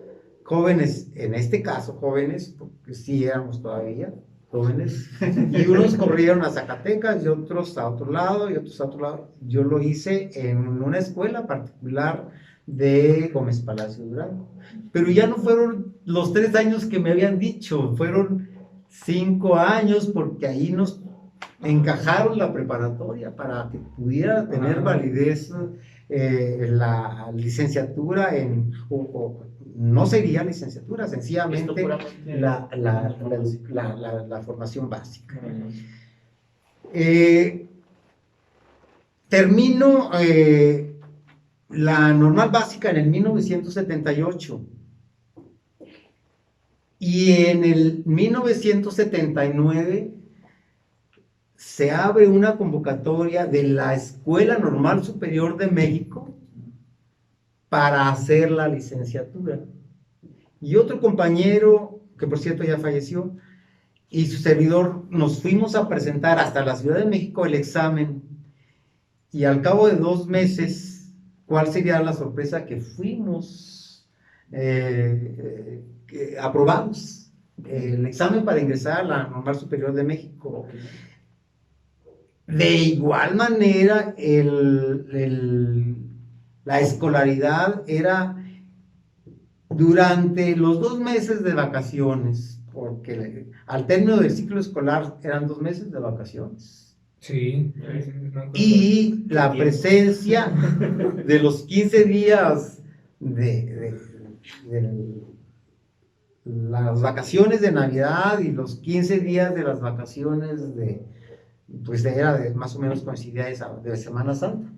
jóvenes, en este caso jóvenes, porque sí éramos todavía jóvenes, y unos corrieron a Zacatecas y otros a otro lado y otros a otro lado. Yo lo hice en una escuela particular de Gómez Palacio Durango, pero ya no fueron los 3 años que me habían dicho, fueron 5 años, porque ahí nos encajaron la preparatoria para que pudiera tener validez la licenciatura no sería licenciatura, sencillamente la formación básica. Termino la normal básica en el 1978, y en el 1979 se abre una convocatoria de la Escuela Normal Superior de México para hacer la licenciatura. Y otro compañero, que por cierto ya falleció, y su servidor, nos fuimos a presentar hasta la Ciudad de México el examen, y al cabo de 2 meses, ¿cuál sería la sorpresa? Que fuimos aprobados el examen para ingresar a la Normal Superior de México. De igual manera, la escolaridad era durante los 2 meses de vacaciones, porque al término del ciclo escolar eran 2 meses de vacaciones. Sí. Y la presencia de los 15 días de las vacaciones de Navidad y los 15 días de las vacaciones pues era más o menos coincidía de Semana Santa.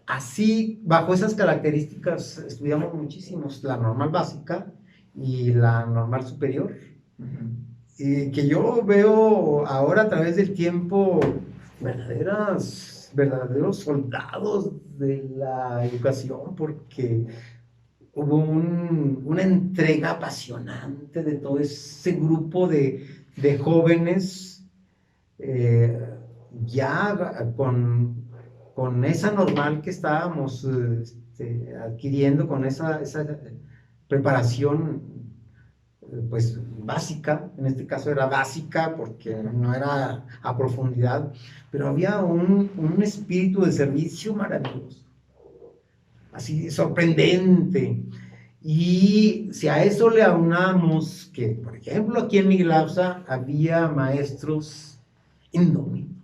Así, bajo esas características, estudiamos muchísimos la normal básica y la normal superior. Y que yo veo ahora a través del tiempo verdaderos soldados de la educación, porque hubo una entrega apasionante de todo ese grupo de jóvenes, ya con esa normal que estábamos adquiriendo, con esa preparación pues básica. En este caso era básica porque no era a profundidad, pero había un espíritu de servicio maravilloso, así sorprendente. Y si a eso le aunamos que, por ejemplo, aquí en Miguel Auza había maestros indómitos,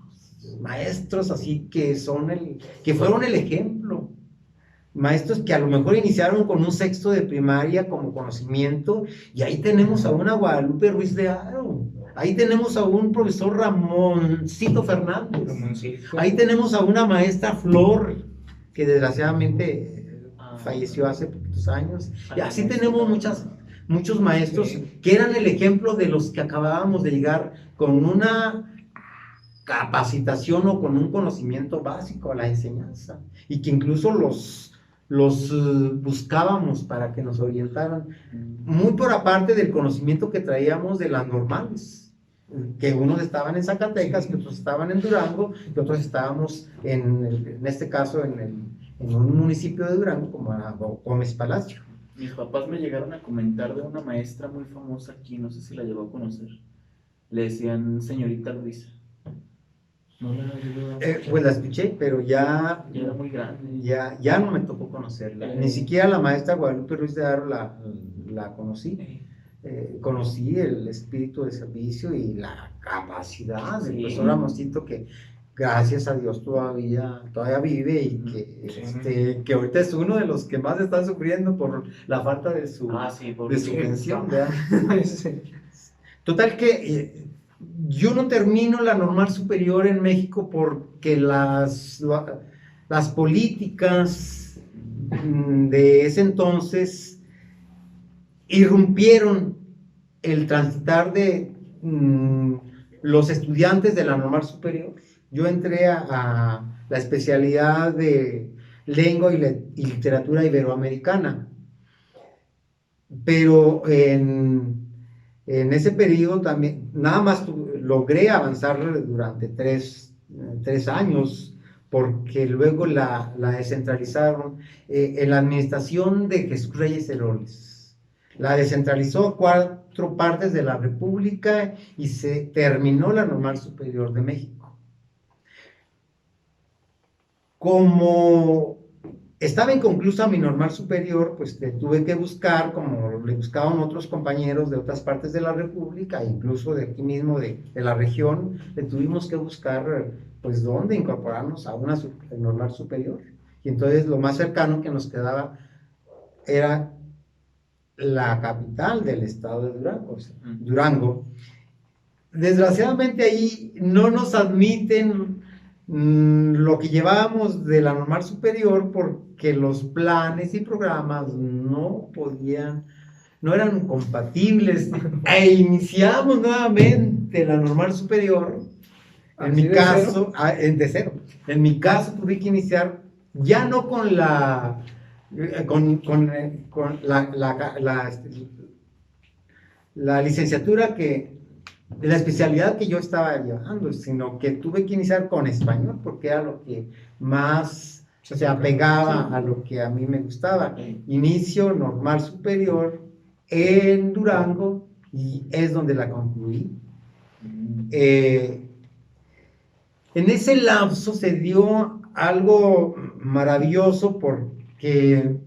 maestros así que fueron el ejemplo maestros que a lo mejor iniciaron con un sexto de primaria como conocimiento, y ahí tenemos a una Guadalupe Ruiz de Haro, ahí tenemos a un profesor Ramoncito Fernández, Ramoncito. ahí tenemos a una maestra Flor, que desgraciadamente falleció hace poquitos años, y así tenemos muchos maestros que eran el ejemplo de los que acabábamos de llegar con una capacitación o con un conocimiento básico a la enseñanza, y que incluso los buscábamos para que nos orientaran, muy por aparte del conocimiento que traíamos de las normales, que unos estaban en Zacatecas, que otros estaban en Durango, que otros estábamos en este caso en un municipio de Durango como Gómez Palacio. Mis papás me llegaron a comentar de una maestra muy famosa aquí, no sé si la llegó a conocer. Le decían señorita Luisa. No la llegó a... Pues la escuché, pero ya era muy grande. Ya no me tocó conocerla. Ni siquiera la maestra Guadalupe Ruiz de Haro la conocí. Conocí el espíritu de servicio y la capacidad del profesor Ramoncito, que gracias a Dios todavía vive, y que ahorita es uno de los que más están sufriendo por la falta de su pensión, ¿verdad? Total que yo no termino la normal superior en México porque las políticas de ese entonces irrumpieron el transitar de los estudiantes de la normal superior. Yo entré a la especialidad de lengua y literatura iberoamericana, pero en ese periodo también nada más logré avanzar durante tres años, porque luego la descentralizaron en la administración de Jesús Reyes Heroles. La descentralizó a 4 partes de la República y se terminó la Normal Superior de México. Como estaba inconclusa mi normal superior, pues tuve que buscar, como le buscaban otros compañeros de otras partes de la República, incluso de aquí mismo, de la región, le tuvimos que buscar, pues, dónde incorporarnos a una normal superior. Y entonces lo más cercano que nos quedaba era la capital del estado de Durango, Durango. Desgraciadamente ahí no nos admiten lo que llevábamos de la normal superior, porque los planes y programas no eran compatibles, e iniciamos nuevamente la normal superior. En mi caso, de cero. En mi caso tuve que iniciar ya no con la licenciatura la especialidad que yo estaba llevando, sino que tuve que iniciar con español, porque era lo que más se apegaba a lo que a mí me gustaba. Inicio normal superior en Durango, y es donde la concluí. En ese lapso se dio algo maravilloso, porque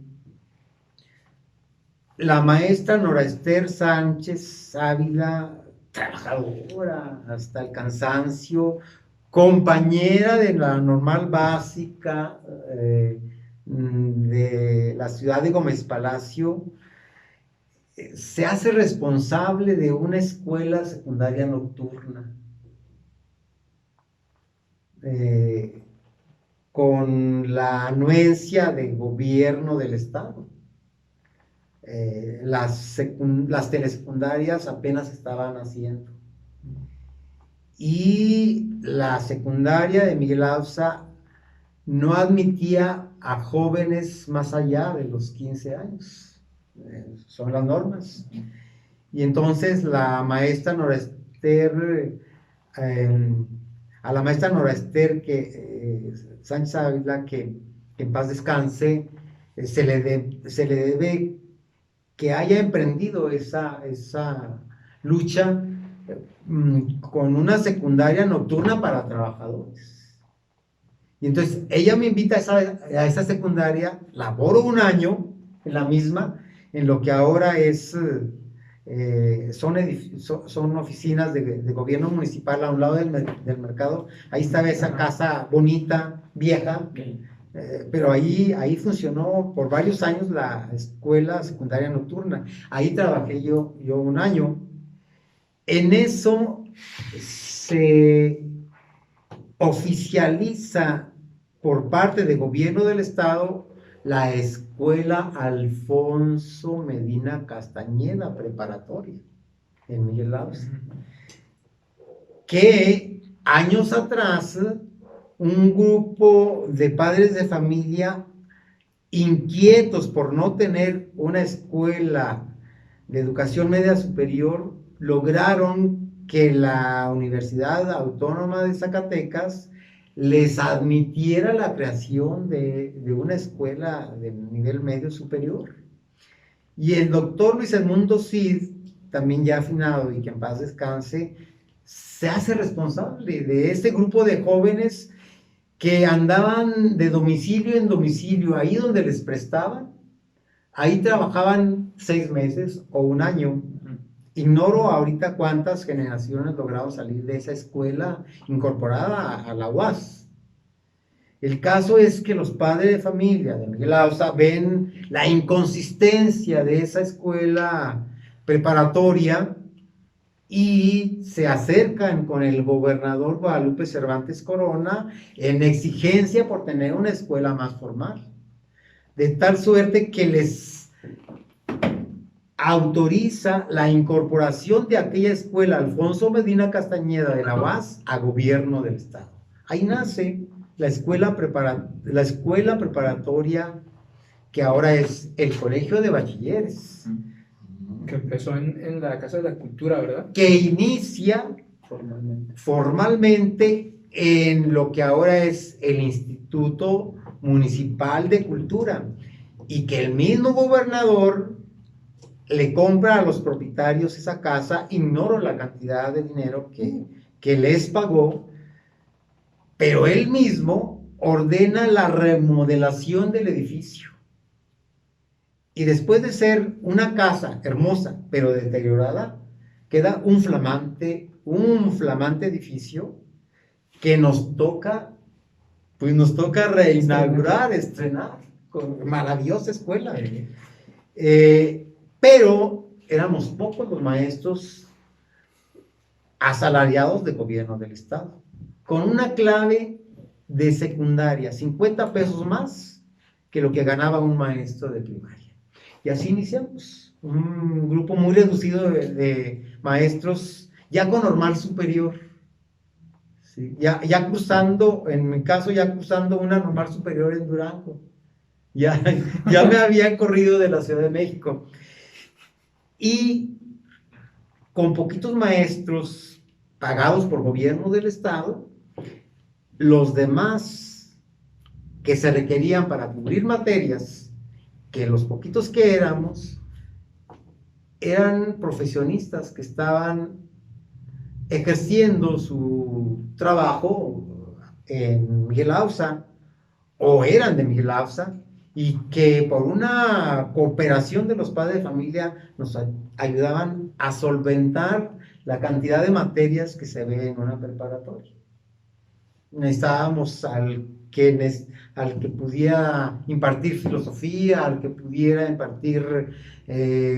la maestra Nora Esther Sánchez Ávila, trabajadora hasta el cansancio, compañera de la normal básica de la ciudad de Gómez Palacio, se hace responsable de una escuela secundaria nocturna, con la anuencia del gobierno del estado. Las telesecundarias apenas estaban haciendo, y la secundaria de Miguel Auza no admitía a jóvenes más allá de los 15 años, son las normas. Y entonces la maestra Nora Esther, a la maestra Nora Esther Sánchez Ávila, que en paz descanse, se le debe que haya emprendido esa lucha con una secundaria nocturna para trabajadores. Y entonces ella me invita a esa secundaria, laboro un año en la misma, en lo que ahora son oficinas de gobierno municipal a un lado del mercado. Ahí estaba esa casa bonita, vieja, pero ahí funcionó por varios años la escuela secundaria nocturna. Ahí trabajé yo 1 año. En eso se oficializa por parte del gobierno del estado la escuela Alfonso Medina Castañeda preparatoria en Miguel Ausa, que años atrás un grupo de padres de familia inquietos por no tener una escuela de educación media superior lograron que la Universidad Autónoma de Zacatecas les admitiera la creación de una escuela de nivel medio superior. Y el doctor Luis Edmundo Cid, también ya afinado y que en paz descanse, se hace responsable de este grupo de jóvenes que andaban de domicilio en domicilio, ahí donde les prestaban, ahí trabajaban 6 meses o 1 año. Ignoro ahorita cuántas generaciones lograron salir de esa escuela incorporada a la UAS. El caso es que los padres de familia de Miguel Ausa ven la inconsistencia de esa escuela preparatoria y se acercan con el gobernador Guadalupe Cervantes Corona en exigencia por tener una escuela más formal. De tal suerte que les autoriza la incorporación de aquella escuela Alfonso Medina Castañeda de la UAS a gobierno del estado. Ahí nace la escuela preparatoria que ahora es el Colegio de Bachilleres. Que empezó en la Casa de la Cultura, ¿verdad? Que inicia formalmente en lo que ahora es el Instituto Municipal de Cultura, y que el mismo gobernador le compra a los propietarios esa casa. Ignoro la cantidad de dinero que les pagó, pero él mismo ordena la remodelación del edificio. Y después de ser una casa hermosa, pero deteriorada, queda un flamante edificio que nos toca reinaugurar, estrenar, con maravillosa escuela. Pero éramos pocos los maestros asalariados de gobierno del estado, con una clave de secundaria, 50 pesos más que lo que ganaba un maestro de primaria. Y así iniciamos, un grupo muy reducido de maestros ya con normal superior, ¿sí? ya cruzando, en mi caso, ya cruzando una normal superior en Durango. Ya me habían corrido de la Ciudad de México. Y con poquitos maestros pagados por gobierno del estado, los demás que se requerían para cubrir materias, que los poquitos que éramos, eran profesionistas que estaban ejerciendo su trabajo en Miguel Ausa, o eran de Miguel Ausa, y que por una cooperación de los padres de familia nos ayudaban a solventar la cantidad de materias que se ve en una preparatoria. Necesitábamos al que pudiera impartir filosofía, al que pudiera impartir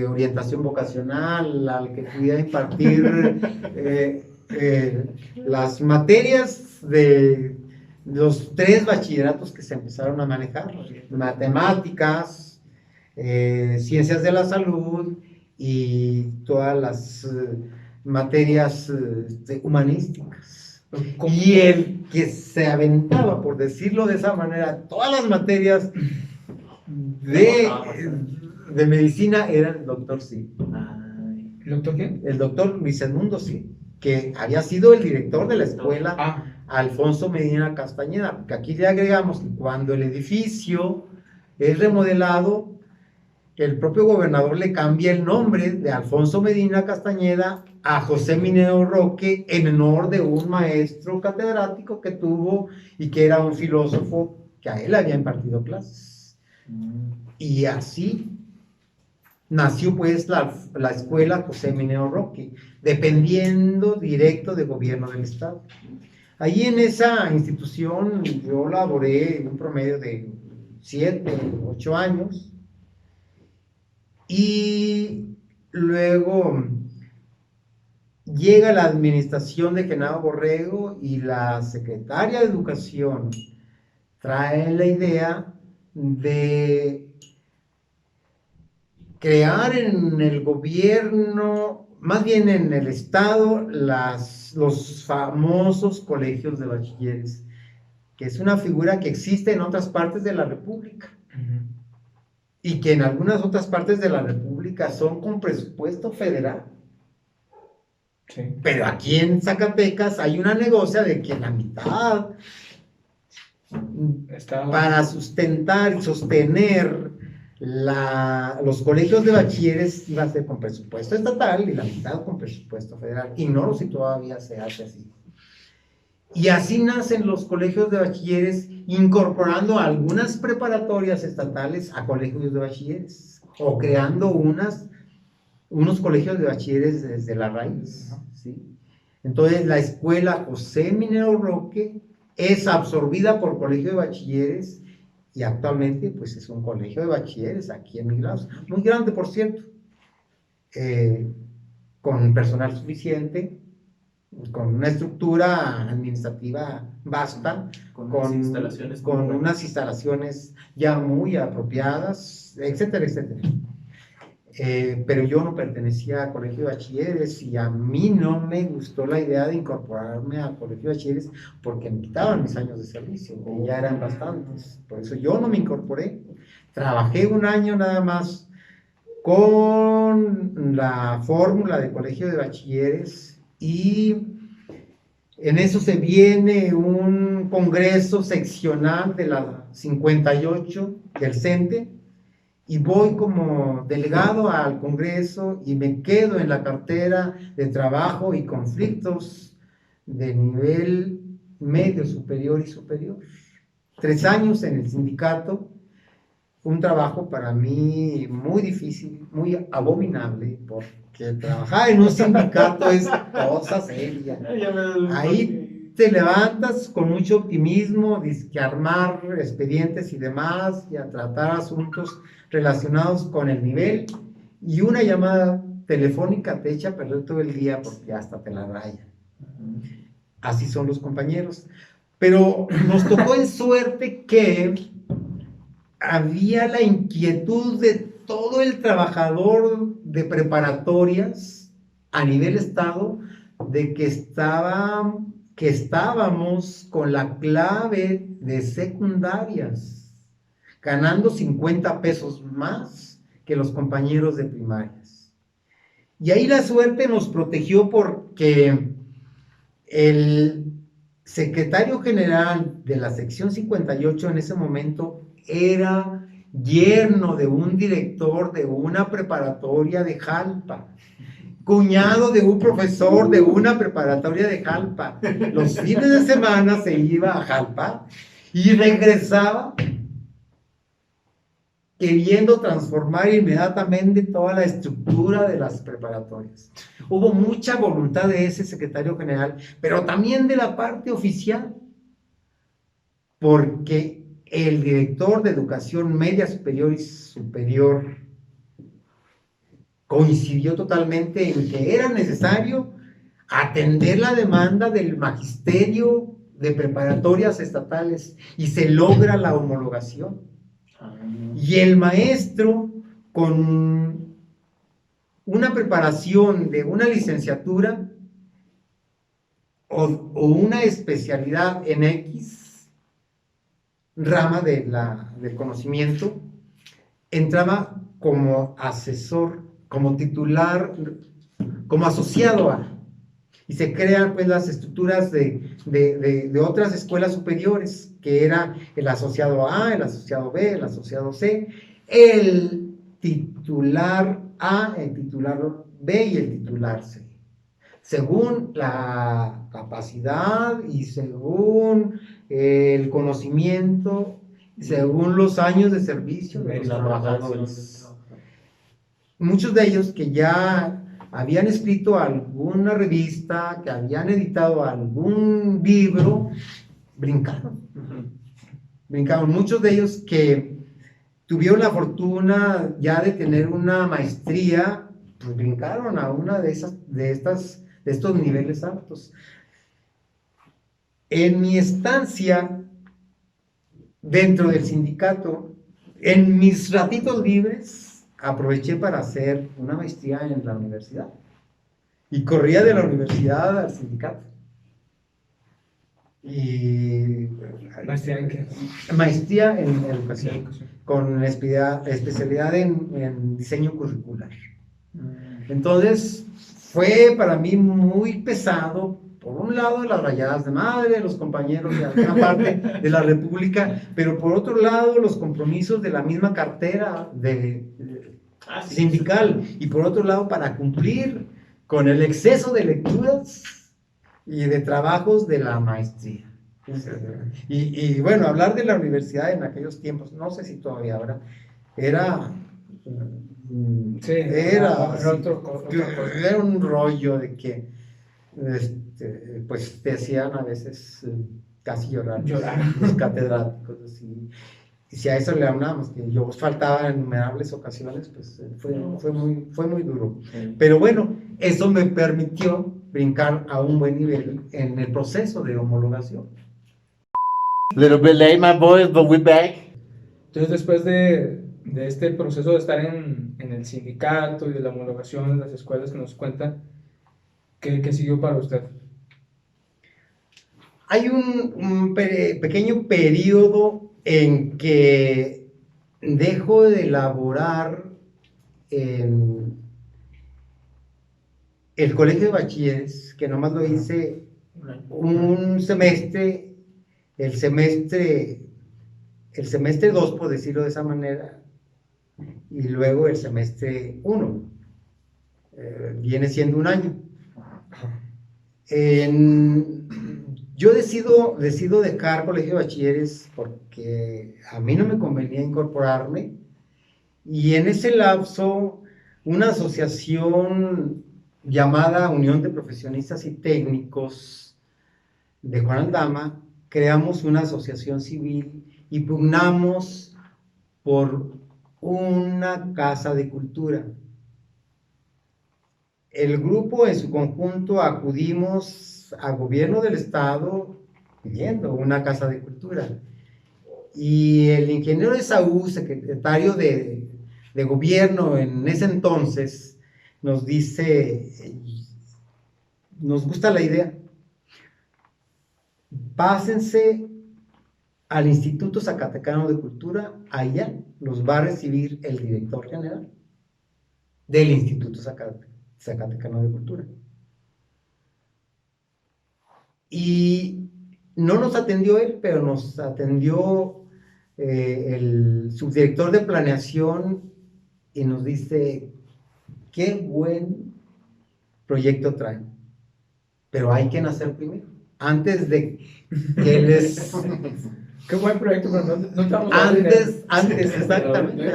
orientación vocacional, al que pudiera impartir las materias de los 3 bachilleratos que se empezaron a manejar: matemáticas, ciencias de la salud y todas las materias humanísticas. Y el que se aventaba, por decirlo de esa manera, todas las materias de medicina era el doctor Cid. ¿El doctor qué? El doctor Luis Edmundo Cid, que había sido el director de la escuela Alfonso Medina Castañeda, porque aquí le agregamos que cuando el edificio es remodelado, el propio gobernador le cambia el nombre de Alfonso Medina Castañeda a José Mineo Roque, en honor de un maestro catedrático que tuvo y que era un filósofo que a él había impartido clases. Y así nació pues la escuela José Mineo Roque, dependiendo directo del gobierno del estado. Ahí en esa institución yo laboré un promedio de 7, 8 años y luego llega la administración de Genaro Borrego y la secretaria de Educación trae la idea de crear en el gobierno, más bien en el estado, los famosos colegios de bachilleres, que es una figura que existe en otras partes de la República y que en algunas otras partes de la República son con presupuesto federal. Sí. Pero aquí en Zacatecas hay una negocia de que la mitad para sustentar y sostener los colegios de bachilleres iba a ser con presupuesto estatal y la mitad con presupuesto federal. Ignoro si todavía se hace así. Y así nacen los colegios de bachilleres, incorporando algunas preparatorias estatales a colegios de bachilleres o creando unos colegios de bachilleres desde la raíz, ¿sí? Entonces la escuela José Minero Roque es absorbida por colegio de bachilleres y actualmente pues es un colegio de bachilleres aquí en Migrados, muy grande por cierto, con personal suficiente, con una estructura administrativa vasta, con unas instalaciones ya muy apropiadas, etcétera, etcétera. Pero yo no pertenecía a colegio de bachilleres y a mí no me gustó la idea de incorporarme al colegio de bachilleres porque me quitaban mis años de servicio, que ya eran bastantes. Por eso yo no me incorporé. Trabajé un año nada más con la fórmula de colegio de bachilleres y en eso se viene un congreso seccional de la 58 del CENTE. Y voy como delegado al Congreso y me quedo en la cartera de trabajo y conflictos de nivel medio, superior y superior. 3 años en el sindicato, un trabajo para mí muy difícil, muy abominable, porque trabajar en un sindicato es cosa seria. Ahí te levantas con mucho optimismo, a armar expedientes y demás, y a tratar asuntos relacionados con el nivel, y una llamada telefónica te echa a perder todo el día porque hasta te la raya. Así son los compañeros. Pero nos tocó en suerte que había la inquietud de todo el trabajador de preparatorias a nivel estado de que estábamos con la clave de secundarias, ganando 50 pesos más que los compañeros de primarias. Y ahí la suerte nos protegió porque el secretario general de la sección 58 en ese momento era yerno de un director de una preparatoria de Jalpa, cuñado de un profesor de una preparatoria de Jalpa. Los fines de semana se iba a Jalpa y regresaba queriendo transformar inmediatamente toda la estructura de las preparatorias. Hubo mucha voluntad de ese secretario general, pero también de la parte oficial, porque el director de educación media superior y superior coincidió totalmente en que era necesario atender la demanda del magisterio de preparatorias estatales y se logra la homologación. Y el maestro con una preparación de una licenciatura o una especialidad en X rama del conocimiento entraba como asesor, como titular, como asociado a, y se crean pues las estructuras de otras escuelas superiores, que era el asociado A, el asociado B, el asociado C, el titular A, el titular B y el titular C, según la capacidad y según el conocimiento, según los años de servicio de los trabajadores. Muchos de ellos que ya habían escrito alguna revista, que habían editado algún libro, brincaron. Brincaron. Muchos de ellos que tuvieron la fortuna ya de tener una maestría, pues brincaron a una de estos niveles altos. En mi estancia dentro del sindicato, en mis ratitos libres, aproveché para hacer una maestría en la universidad. Y corría de la universidad al sindicato. Y ¿Maestría en qué? maestría en educación, con especialidad en diseño curricular. Entonces, fue para mí muy pesado, por un lado, las rayadas de madre de los compañeros de alguna parte de la República, pero por otro lado, los compromisos de la misma cartera sindical, y por otro lado, para cumplir con el exceso de lecturas y de trabajos de la maestría. Y bueno, hablar de la universidad en aquellos tiempos, no sé si todavía ahora, era un rollo de que pues te hacían a veces casi llorar. Los catedráticos, así. Y si a eso le hablamos, que yo faltaba en innumerables ocasiones, pues fue muy duro. Sí. Pero bueno, eso me permitió brincar a un buen nivel en el proceso de homologación. Little bit late, my boys, but we're back. Entonces, después de este proceso de estar en el sindicato y de la homologación en las escuelas que nos cuenta, ¿qué siguió para usted? Hay un pequeño periodo en que dejo de elaborar en el colegio de bachilleres, que nomás lo hice un semestre, el semestre 2, por decirlo de esa manera, y luego el semestre 1, viene siendo un año. Yo decido dejar colegio de bachilleres porque a mí no me convenía incorporarme, y en ese lapso una asociación llamada Unión de Profesionistas y Técnicos de Juan Aldama, creamos una asociación civil y pugnamos por una casa de cultura. El grupo en su conjunto acudimos al gobierno del estado pidiendo una casa de cultura, y el ingeniero Esaú, secretario de gobierno en ese entonces, nos dice: nos gusta la idea, pásense al Instituto Zacatecano de Cultura, allá los va a recibir el director general del Instituto Zacatecano de Cultura. Y no nos atendió él, pero nos atendió el subdirector de planeación, y nos dice: qué buen proyecto traen, pero hay que nacer primero, antes de que les... Qué buen proyecto, pero no estamos exactamente,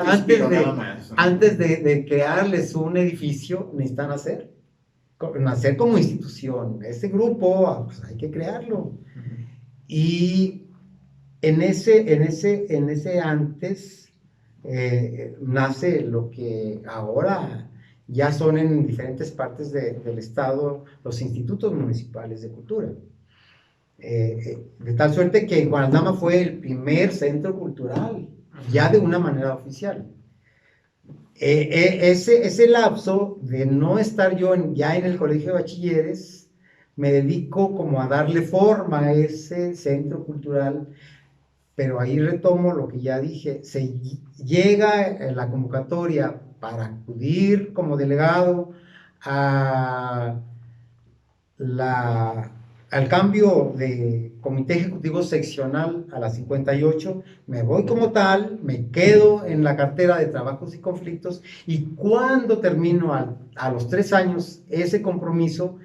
antes de crearles un edificio, necesitan nacer como institución. Ese grupo, pues hay que crearlo. Y en ese antes nace lo que ahora ya son en diferentes partes del estado los institutos municipales de cultura. De tal suerte que Juan Aldama fue el primer centro cultural, ya de una manera oficial. Ese lapso de no estar yo ya en el colegio de bachilleres, me dedico como a darle forma a ese centro cultural, pero ahí retomo lo que ya dije: se llega la convocatoria para acudir como delegado al cambio de comité ejecutivo seccional a la 58, me voy como tal, me quedo en la cartera de trabajos y conflictos, y cuando termino a los 3 años ese compromiso,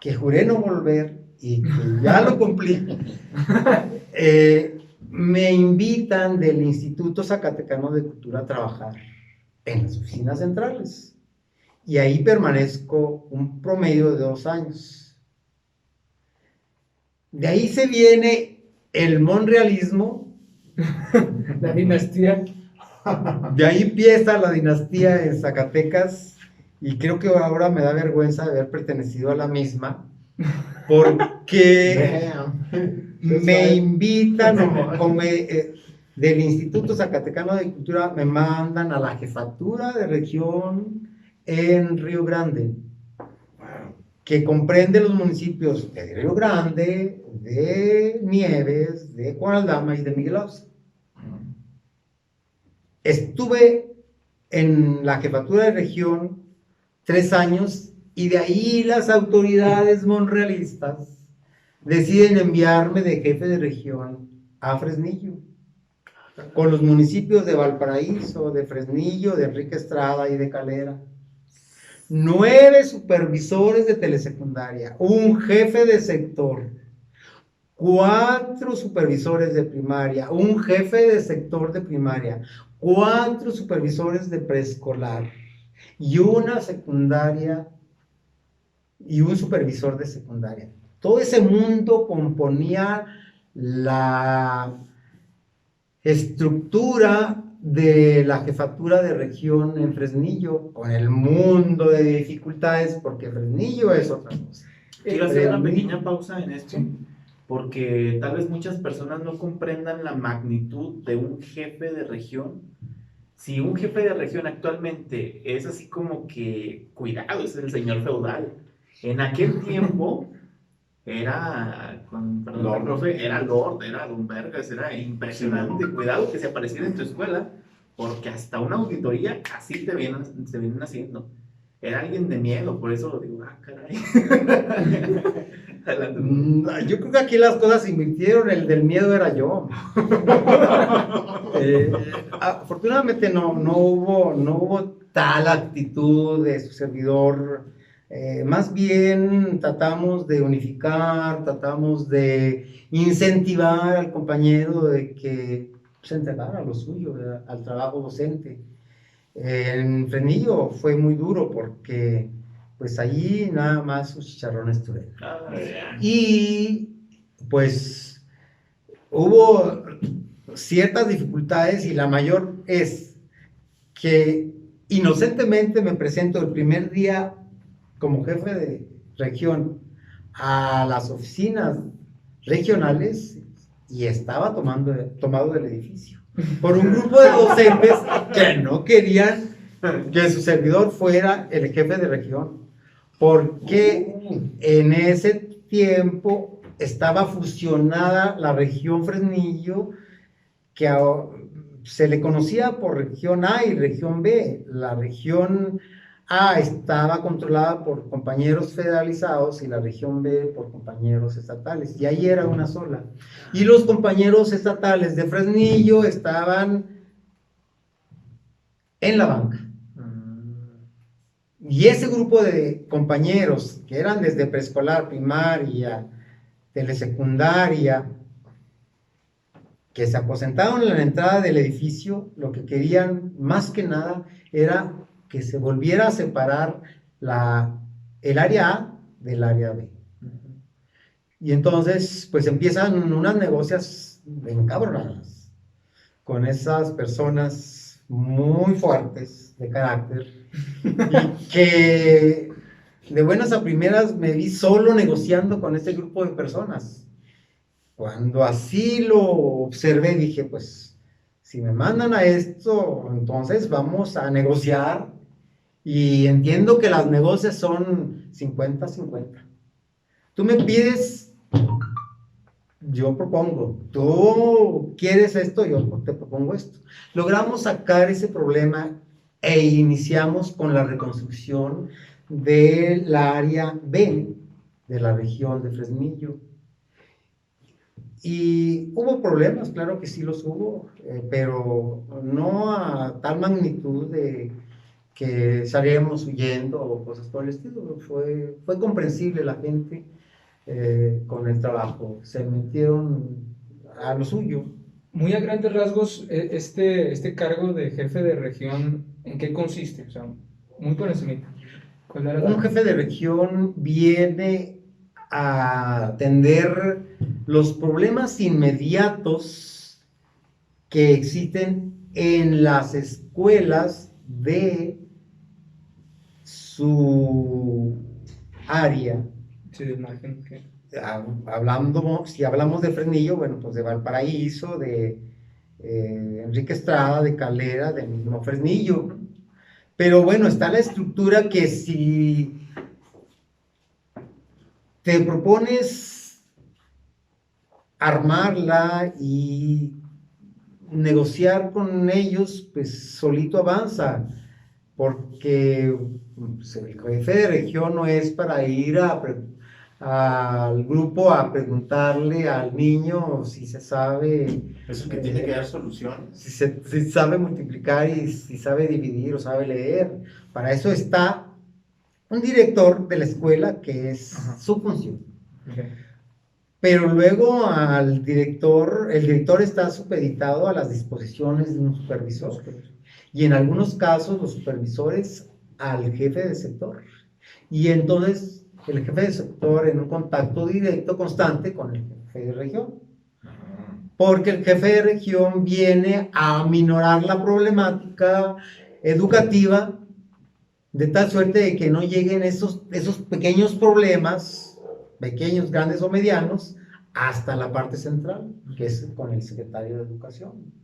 que juré no volver y que ya lo cumplí, me invitan del Instituto Zacatecano de Cultura a trabajar en las oficinas centrales. y ahí permanezco un promedio de 2 años. De ahí se viene el monrealismo, La dinastía. de ahí empieza la dinastía en Zacatecas, y creo que ahora me da vergüenza de haber pertenecido a la misma, porque me invitan del Instituto Zacatecano de Cultura, me mandan a la jefatura de región en Río Grande, que comprende los municipios de Río Grande, de Nieves, de Juan Aldama y de Miguel Auza. Estuve en la jefatura de región 3 años, y de ahí las autoridades monrealistas deciden enviarme de jefe de región a Fresnillo, con los municipios de Valparaíso, de Fresnillo, de Enrique Estrada y de Calera. 9 supervisores de telesecundaria, un jefe de sector, 4 supervisores de primaria, un jefe de sector de primaria, 4 supervisores de preescolar y una secundaria y un supervisor de secundaria. Todo ese mundo componía la estructura de la jefatura de región en Fresnillo, con el mundo de dificultades, porque Fresnillo es otra cosa. Quiero hacer una pequeña pausa en esto, porque tal vez muchas personas no comprendan la magnitud de un jefe de región. Si un jefe de región actualmente es así como que, cuidado, es el señor feudal. En aquel tiempo era, perdón, profe, era Lord, era Don Vergas, era impresionante. Cuidado que se apareciera en tu escuela, porque hasta una auditoría así se vienen haciendo. Era alguien de miedo, por eso lo digo, caray. Yo creo que aquí las cosas se invirtieron, el del miedo era yo. Afortunadamente no hubo tal actitud de su servidor. Más bien tratamos de unificar, tratamos de incentivar al compañero de que se entregara a lo suyo, ¿verdad?, al trabajo docente. En Fresnillo fue muy duro porque pues allí nada más sus chicharrones tuvieron. Y pues hubo ciertas dificultades, y la mayor es que inocentemente me presento el primer día como jefe de región a las oficinas regionales y estaba tomado del edificio por un grupo de docentes que no querían que su servidor fuera el jefe de región, porque en ese tiempo estaba fusionada la región Fresnillo, que se le conocía por región A y región B. La región A estaba controlada por compañeros federalizados y la región B por compañeros estatales, y ahí era una sola. Y los compañeros estatales de Fresnillo estaban en la banca. Y ese grupo de compañeros que eran desde preescolar, primaria, telesecundaria, que se aposentaron en la entrada del edificio, lo que querían más que nada era que se volviera a separar el área A del área B. Y entonces pues empiezan unas negocias encabronadas con esas personas muy fuertes de carácter, y que de buenas a primeras me vi solo negociando con ese grupo de personas. Cuando así lo observé, dije, pues si me mandan a esto, entonces vamos a negociar, y entiendo que las negocias son 50-50. Tú me pides, yo propongo. Tú quieres esto, yo te propongo esto. Logramos sacar ese problema e iniciamos con la reconstrucción del área B de la región de Fresnillo. Y hubo problemas, claro que sí los hubo, pero no a tal magnitud de que salíamos huyendo o cosas por el estilo. Fue comprensible la gente con el trabajo, se metieron a lo suyo. Muy a grandes rasgos, este cargo de jefe de región, ¿en qué consiste? O sea, muy por encima. ¿Cuál era Un jefe de región viene a atender los problemas inmediatos que existen en las escuelas de su área. Sí, de imagen que... Si hablamos de Fresnillo, bueno, pues de Valparaíso, de Enrique Estrada, de Calera, del mismo Fresnillo. Pero bueno, está la estructura que si te propones armarla y negociar con ellos, pues solito avanza, porque pues, el jefe de región no es para ir al grupo a preguntarle al niño si se sabe, Es el que tiene que dar soluciones. si sabe multiplicar y si sabe dividir o sabe leer. Para eso está un director de la escuela, que es su función. Okay. Pero luego el director está supeditado a las disposiciones de un supervisor. Y en algunos casos los supervisores al jefe de sector. Y entonces el jefe de sector en un contacto directo constante con el jefe de región. Porque el jefe de región viene a aminorar la problemática educativa de tal suerte de que no lleguen esos pequeños problemas, pequeños, grandes o medianos, hasta la parte central, que es con el secretario de Educación.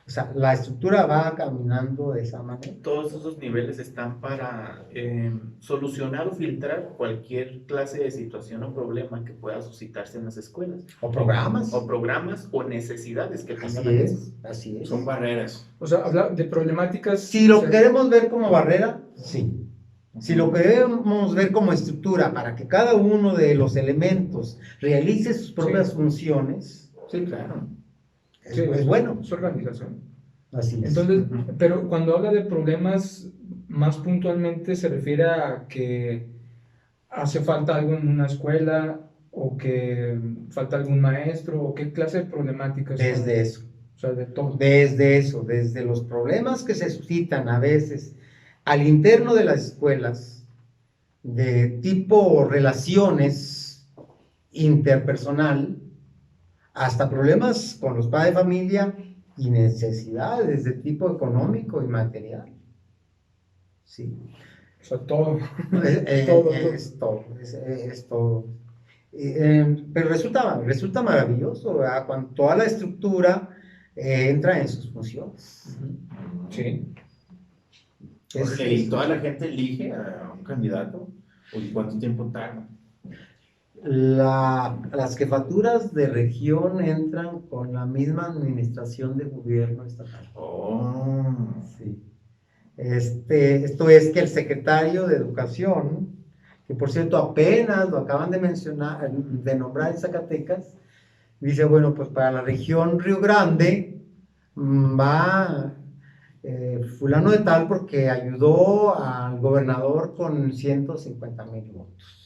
O sea, la estructura va caminando de esa manera. Todos esos niveles están para solucionar o filtrar cualquier clase de situación o problema que pueda suscitarse en las escuelas. O programas. O necesidades que Así tengan. así es. Son barreras. O sea, habla de problemáticas... Si lo queremos ver como barrera, sí. Si lo queremos ver como estructura para que cada uno de los elementos realice sus propias funciones, Sí, claro. es bueno. Es organización. Así es. Entonces, pero cuando habla de problemas, más puntualmente se refiere a que hace falta algo en una escuela o que falta algún maestro o qué clase de problemáticas son? Desde eso. O sea, de todo. Desde los problemas que se suscitan a veces al interno de las escuelas, de tipo relaciones interpersonal, hasta problemas con los padres de familia y necesidades de tipo económico y material. Sí. O sea, todo. Es todo. Pero resulta maravilloso, ¿verdad? Cuando toda la estructura entra en sus funciones. Sí. ¿Y toda la gente elige a un candidato? ¿O cuánto tiempo tarda? Las jefaturas de región entran con la misma administración de gobierno estatal. Sí. Esto es que el secretario de Educación, que por cierto apenas lo acaban de nombrar en Zacatecas, dice, bueno, pues para la región Río Grande va fulano de tal porque ayudó al gobernador con 150,000 votos.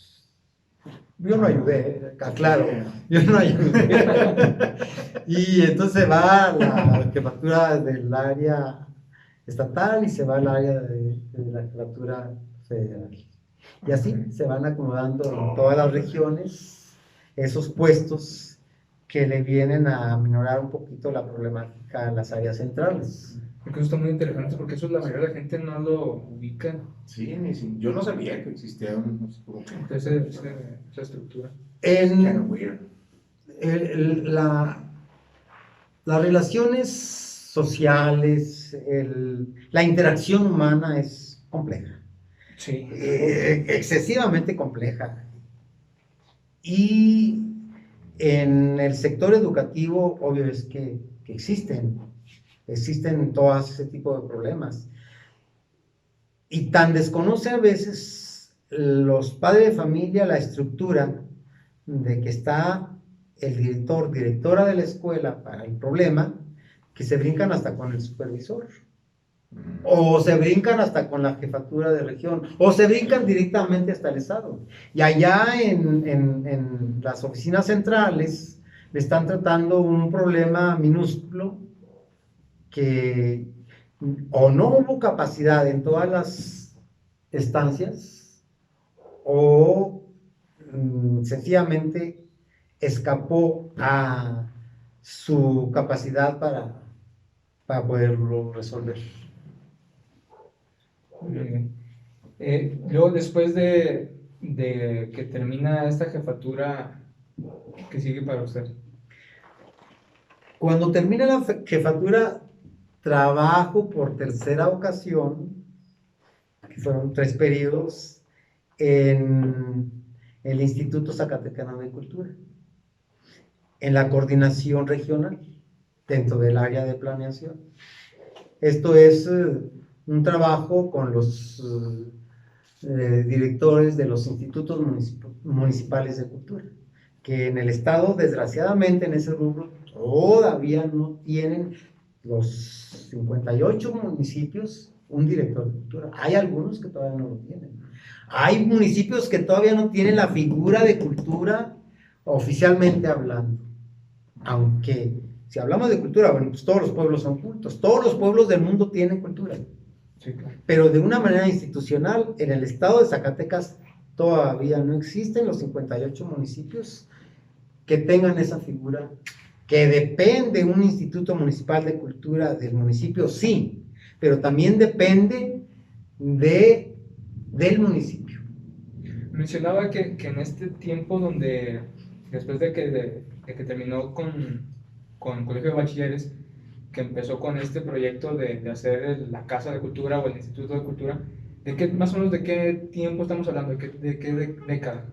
Yo no ayudé, claro, yo no ayudé. Y entonces va la jefatura del área estatal y se va al área de la jefatura federal. Y así se van acomodando en todas las regiones esos puestos que le vienen a aminorar un poquito la problemática en las áreas centrales. Porque eso está muy interesante, porque eso la mayoría de la gente no lo ubica, Sí, yo no sabía que existía esa estructura. Las relaciones sociales, la interacción humana es compleja. Sí. Excesivamente compleja. Y en el sector educativo, obvio es que existen todo ese tipo de problemas. Y tan desconoce a veces los padres de familia la estructura de que está el directora de la escuela para el problema, que se brincan hasta con el supervisor. O se brincan hasta con la jefatura de región, o se brincan directamente hasta el estado. Y allá en las oficinas centrales le están tratando un problema minúsculo que o no hubo capacidad en todas las estancias, o sencillamente escapó a su capacidad para poderlo resolver. Muy bien. Luego, después de que termina esta jefatura, ¿qué sigue para usted? Cuando termina la jefatura, trabajo por tercera ocasión, que fueron 3 periodos, en el Instituto Zacatecano de Cultura, en la coordinación regional, dentro del área de planeación. Esto es un trabajo con los directores de los institutos municipales de cultura, que en el estado, desgraciadamente, en ese rubro, todavía no tienen los 58 municipios un director de cultura. Hay algunos que todavía no lo tienen. Hay municipios que todavía no tienen la figura de cultura oficialmente hablando. Aunque, si hablamos de cultura, bueno, pues todos los pueblos son cultos. Todos los pueblos del mundo tienen cultura. Sí, claro. Pero de una manera institucional, en el estado de Zacatecas todavía no existen los 58 municipios que tengan esa figura, que depende un instituto municipal de cultura del municipio, sí, pero también depende del municipio. Mencionaba que en este tiempo donde, después de que terminó con el Colegio de Bachilleres, que empezó con este proyecto de hacer la Casa de Cultura o el Instituto de Cultura, más o menos de qué tiempo estamos hablando, de qué década?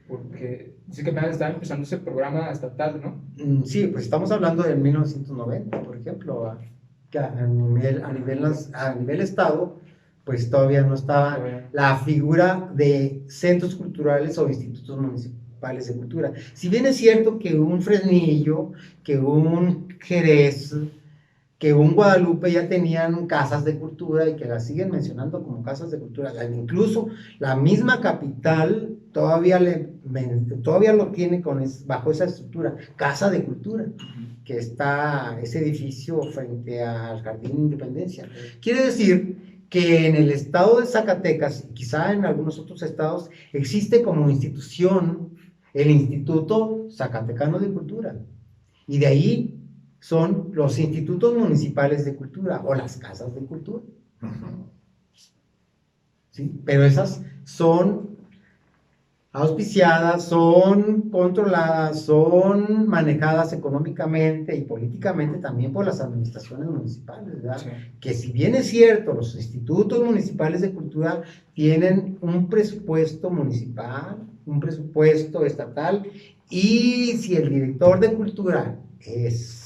Porque dice que apenas estaba empezando ese programa estatal, ¿no? Sí, pues estamos hablando de 1990, por ejemplo, que a nivel estado, pues todavía no estaba la figura de centros culturales o institutos municipales de cultura. Si bien es cierto que un Fresnillo, que un Jerez, que un Guadalupe ya tenían casas de cultura y que las siguen mencionando como casas de cultura, incluso la misma capital todavía lo tiene bajo esa estructura, casa de cultura, que está ese edificio frente al Jardín de Independencia. Quiere decir que en el estado de Zacatecas, quizá en algunos otros estados, existe como institución el Instituto Zacatecano de Cultura, y de ahí son los institutos municipales de cultura o las casas de cultura. ¿Sí? Pero esas son auspiciadas, son controladas, son manejadas económicamente y políticamente también por las administraciones municipales, ¿verdad? Sí. Que si bien es cierto, los institutos municipales de cultura tienen un presupuesto municipal, un presupuesto estatal, y si el director de cultura es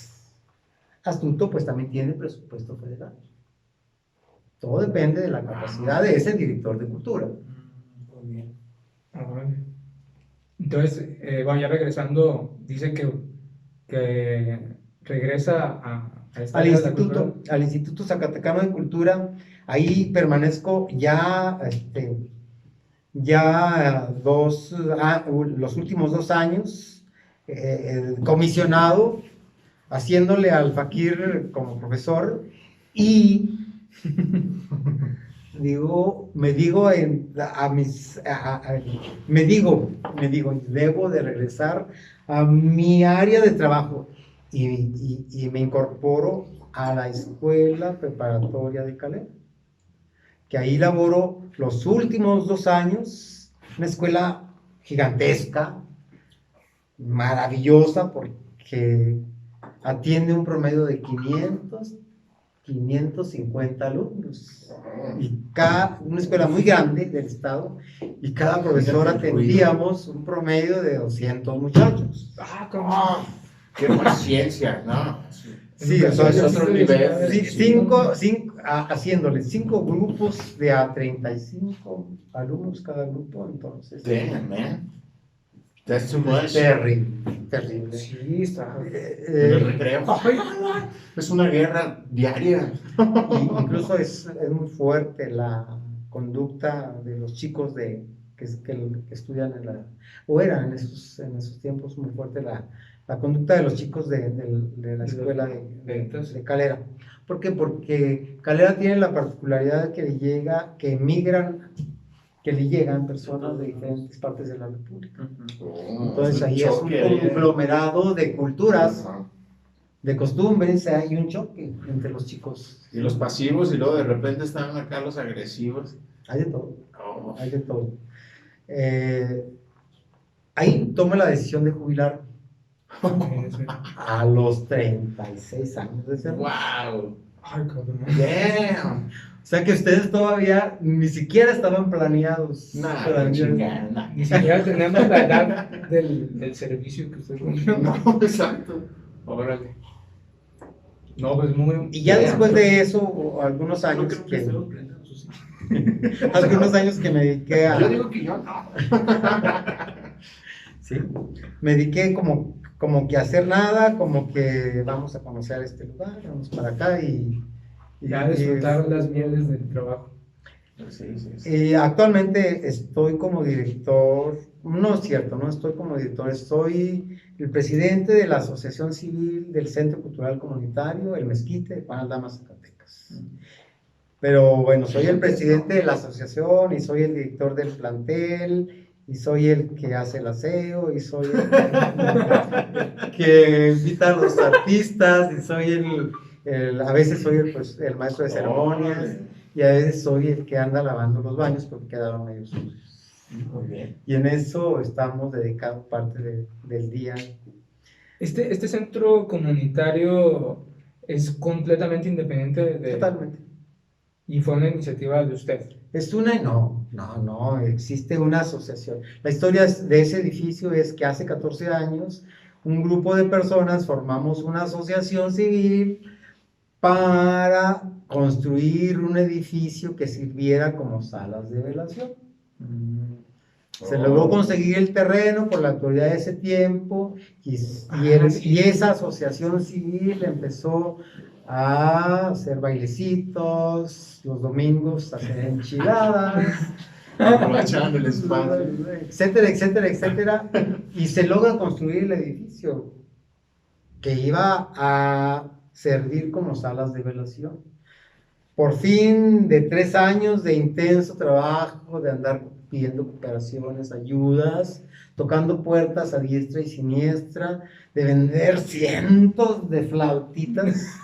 astuto, pues también tiene presupuesto federal. Todo depende de la capacidad de ese director de cultura. Muy bien. Entonces, bueno, ya regresando, dice que regresa a esta área de la cultura. Al Instituto Zacatecano de Cultura. Ahí permanezco los últimos 2 años, comisionado, haciéndole al faquir como profesor, y me digo, debo de regresar a mi área de trabajo, y me incorporo a la Escuela Preparatoria de Calera, que ahí laboro los últimos 2 años, una escuela gigantesca, maravillosa, porque atiende un promedio de 550 alumnos, y una escuela muy grande del estado, y cada profesor atendíamos un promedio de 200 muchachos. Qué paciencia, ¿no? Sí, o sea, es otro nivel. Haciéndole 5 grupos de a 35 alumnos cada grupo, entonces. Damn, man. That's too much. Terrible. Sí, está. En el recreo. Es una guerra diaria. Incluso es muy fuerte la conducta de los chicos que estudian o era en esos tiempos muy fuerte la conducta de los chicos de la escuela de Calera. ¿Por qué? Porque Calera tiene la particularidad que emigran que le llegan personas de diferentes partes de la República. Ujú. Entonces ahí es un conglomerado de culturas, de costumbres, hay un choque entre los chicos. Y los pasivos, y luego de repente están acá los agresivos. Hay de todo, Oh. hay de todo. Ahí tomo la decisión de jubilar a los 36 años de ser. ¡Wow! Ay, cabrón. ¡Damn! O sea que ustedes todavía ni siquiera estaban planeados. Nah, Todavía- chingada, nah. Ni siquiera tenemos la edad del servicio que usted cumplió. No, exacto. Órale. No, pues muy. Y ya después de eso, o algunos No años creo que que, estemos prendidos, ¿o sí? algunos años que me dediqué a, Yo digo que yo no. ¿sí? Me dediqué como que a hacer nada, como que vamos a conocer este lugar, vamos para acá y Ya disfrutaron las mieles del trabajo. Sí, sí, sí. Actualmente estoy como director, no es cierto, no estoy como director, soy el presidente de la Asociación Civil del Centro Cultural Comunitario, el Mezquite de Juan Aldama, Zacatecas. Pero bueno, soy el presidente de la asociación y soy el director del plantel y soy el que hace el aseo y soy el que invita a los artistas y soy a veces soy el maestro de ceremonias. Órale. Y a veces soy el que anda lavando los baños porque quedaron medio sucios. Muy bien. Y en eso estamos dedicados parte del día. Este centro comunitario es completamente independiente Totalmente. y fue una iniciativa de usted. No, existe una asociación. La historia de ese edificio es que hace 14 años un grupo de personas formamos una asociación civil para construir un edificio que sirviera como salas de velación. Se logró conseguir el terreno por la autoridad de ese tiempo y esa asociación civil empezó a hacer bailecitos, los domingos a hacer enchiladas, Aprovechando el espacio. etcétera, etcétera, etcétera, y se logra construir el edificio que iba a servir como salas de velación. Por fin, de 3 años de intenso trabajo, de andar pidiendo cooperaciones, ayudas, tocando puertas a diestra y siniestra, de vender cientos de flautitas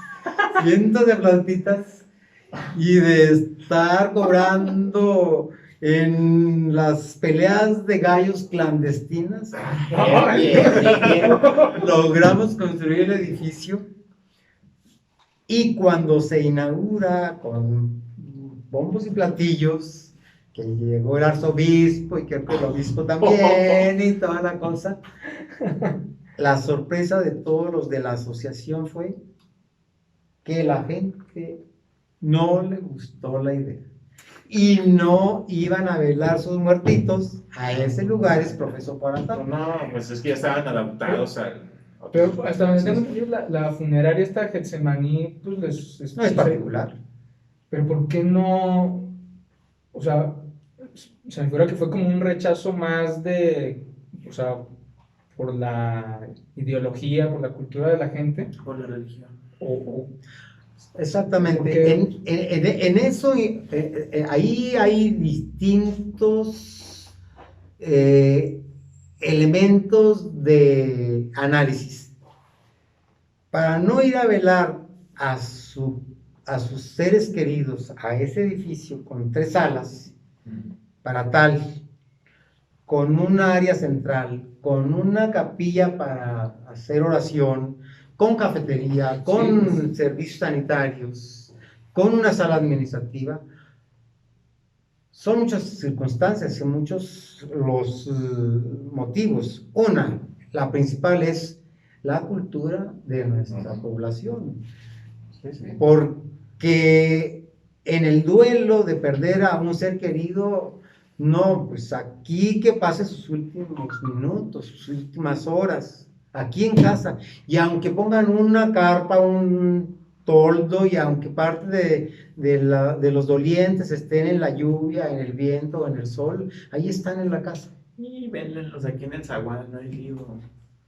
y de estar cobrando en las peleas de gallos clandestinas, logramos construir el edificio. Y cuando se inaugura con bombos y platillos, que llegó el arzobispo y que el obispo también y toda la cosa, la sorpresa de todos los de la asociación fue que la gente no le gustó la idea y no iban a velar sus muertitos a ese lugar, es profesor para tal. No, pues es que ya estaban adaptados al. Pero hasta donde tengo entendido, la funeraria esta Getsemaní, pues No es particular. Pero ¿por qué no? O sea, se me figura que fue como un rechazo más o sea, por la ideología, por la cultura de la gente. Por la religión. O Exactamente. Porque- En eso, ahí hay distintos elementos de análisis. Para no ir a velar a sus seres queridos a ese edificio con 3 salas, para tal, con un área central, con una capilla para hacer oración, con cafetería, con servicios sanitarios, con una sala administrativa. Son muchas circunstancias y muchos los motivos. La principal es la cultura de nuestra población. Porque en el duelo de perder a un ser querido, no, pues aquí que pase sus últimos minutos, sus últimas horas, aquí en casa. Y aunque pongan una carpa, un toldo, y aunque parte de los dolientes estén en la lluvia, en el viento, en el sol, ahí están en la casa. Y vénlenlos aquí en el zaguán, no hay lío.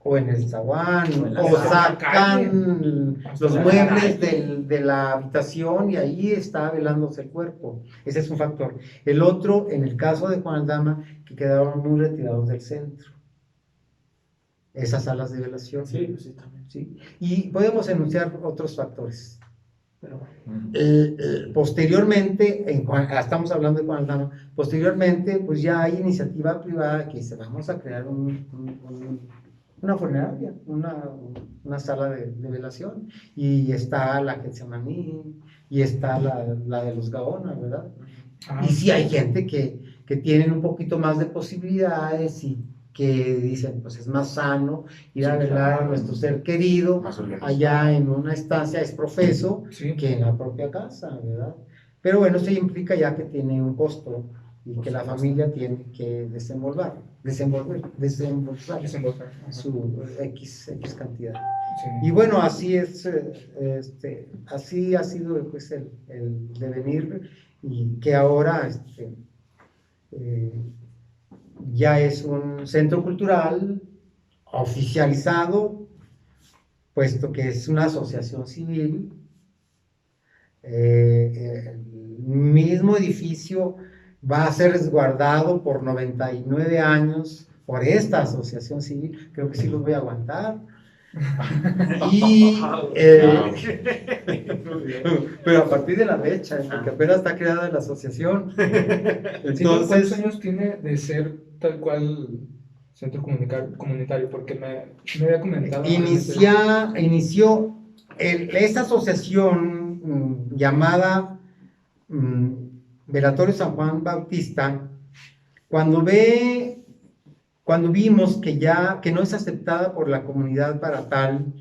o en el zaguán, O en la o sala. sacan Hasta los la muebles calle. de la habitación y ahí está velándose el cuerpo. Ese es un factor. El otro, en el caso de Juan Aldama, que quedaron muy retirados del centro, esas salas de velación. Sí, pues sí, también. ¿Sí? Y podemos enunciar otros factores. Pero bueno. Ujú. Posteriormente, estamos hablando de Juan Aldama, posteriormente, pues ya hay iniciativa privada que dice, vamos a crear una funeraria, una sala de velación, y está la Getsemaní, y está la de los Gaona, ¿verdad? Ah, Y sí hay gente que tienen un poquito más de posibilidades y que dicen, pues es más sano ir a Sí, velar a claro. nuestro ser querido Más organizado. allá en una estancia es profeso sí. que en la propia casa, ¿verdad? Pero bueno, eso implica ya que tiene un costo y Por que la supuesto. familia tiene que desembolsar Desembolsar. Ajá. su X cantidad. Sí. Y bueno, así es, así ha sido pues, el devenir y que ahora ya es un centro cultural oficializado, puesto que es una asociación civil. El mismo edificio va a ser resguardado por 99 años por esta asociación civil. Creo que sí los voy a aguantar. Y, pero a partir de la fecha, porque apenas está creada la asociación. ¿Cuántos Entonces, años tiene de ser tal cual centro comunitario? Porque me había comentado. inició esta asociación llamada Velatorio San Juan Bautista, cuando vimos que no es aceptada por la comunidad para tal,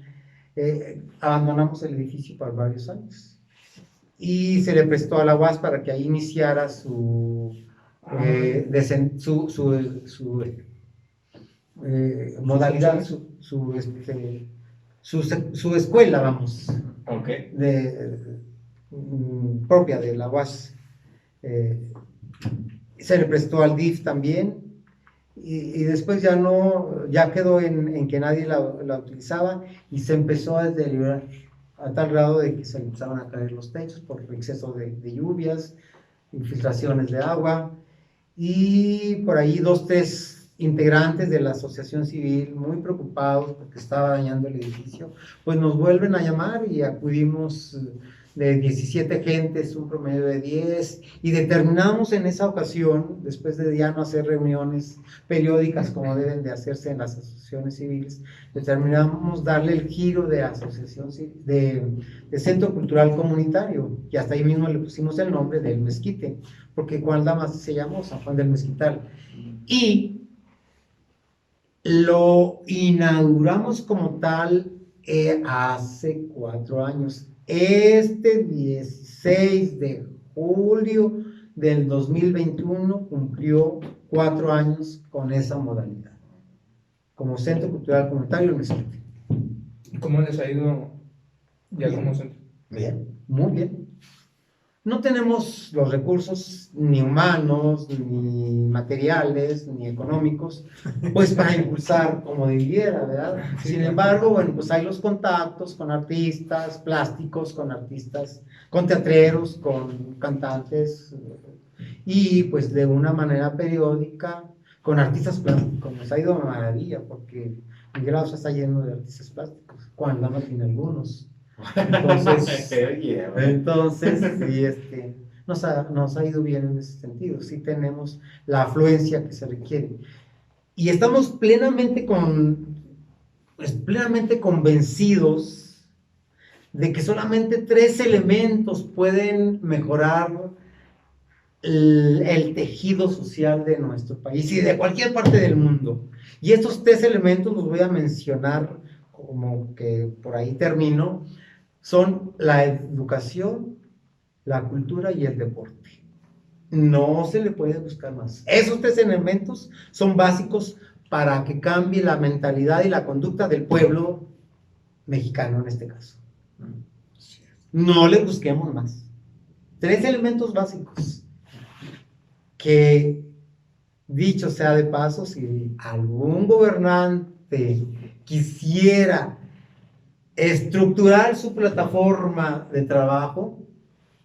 abandonamos el edificio por varios años y se le prestó a la UAS para que ahí iniciara su modalidad, su escuela, vamos, Ok. propia de la UAS. Se le prestó al DIF también. Y después ya quedó en que nadie la utilizaba y se empezó a deteriorar a tal grado de que se empezaban a caer los techos por exceso de lluvias, infiltraciones de agua, y por ahí 2, 3 integrantes de la asociación civil, muy preocupados porque estaba dañando el edificio, pues nos vuelven a llamar y acudimos de 17 gentes, un promedio de 10, y determinamos en esa ocasión, después de ya no hacer reuniones periódicas como deben de hacerse en las asociaciones civiles, determinamos darle el giro de asociación de centro cultural comunitario, y hasta ahí mismo le pusimos el nombre del Mezquite, porque Juan Aldama se llamó San Juan del Mezquital, y lo inauguramos como tal hace 4 años. Este 16 de julio del 2021 cumplió 4 años con esa modalidad, como Centro Cultural Comunitario El Mezquite. ¿Cómo les ha ido ya Bien. como centro? Bien, muy bien. No tenemos los recursos ni humanos, ni materiales, ni económicos, pues para impulsar como debiera, ¿verdad? Sin embargo, bueno, pues hay los contactos con artistas plásticos, con teatreros, con cantantes, y pues de una manera periódica con artistas plásticos. Nos ha ido a maravilla porque Miguel Ausa está lleno de artistas plásticos, Juan Aldama tiene algunos. Entonces sí, nos ha ido bien en ese sentido, sí tenemos la afluencia que se requiere. Y estamos plenamente convencidos de que solamente 3 elementos pueden mejorar el tejido social de nuestro país y de cualquier parte del mundo. Y estos 3 elementos los voy a mencionar como que por ahí termino. Son la educación, la cultura y el deporte. No se le puede buscar más. Esos 3 elementos son básicos para que cambie la mentalidad y la conducta del pueblo mexicano en este caso. No le busquemos más. 3 elementos básicos que, dicho sea de paso, si algún gobernante quisiera estructurar su plataforma de trabajo,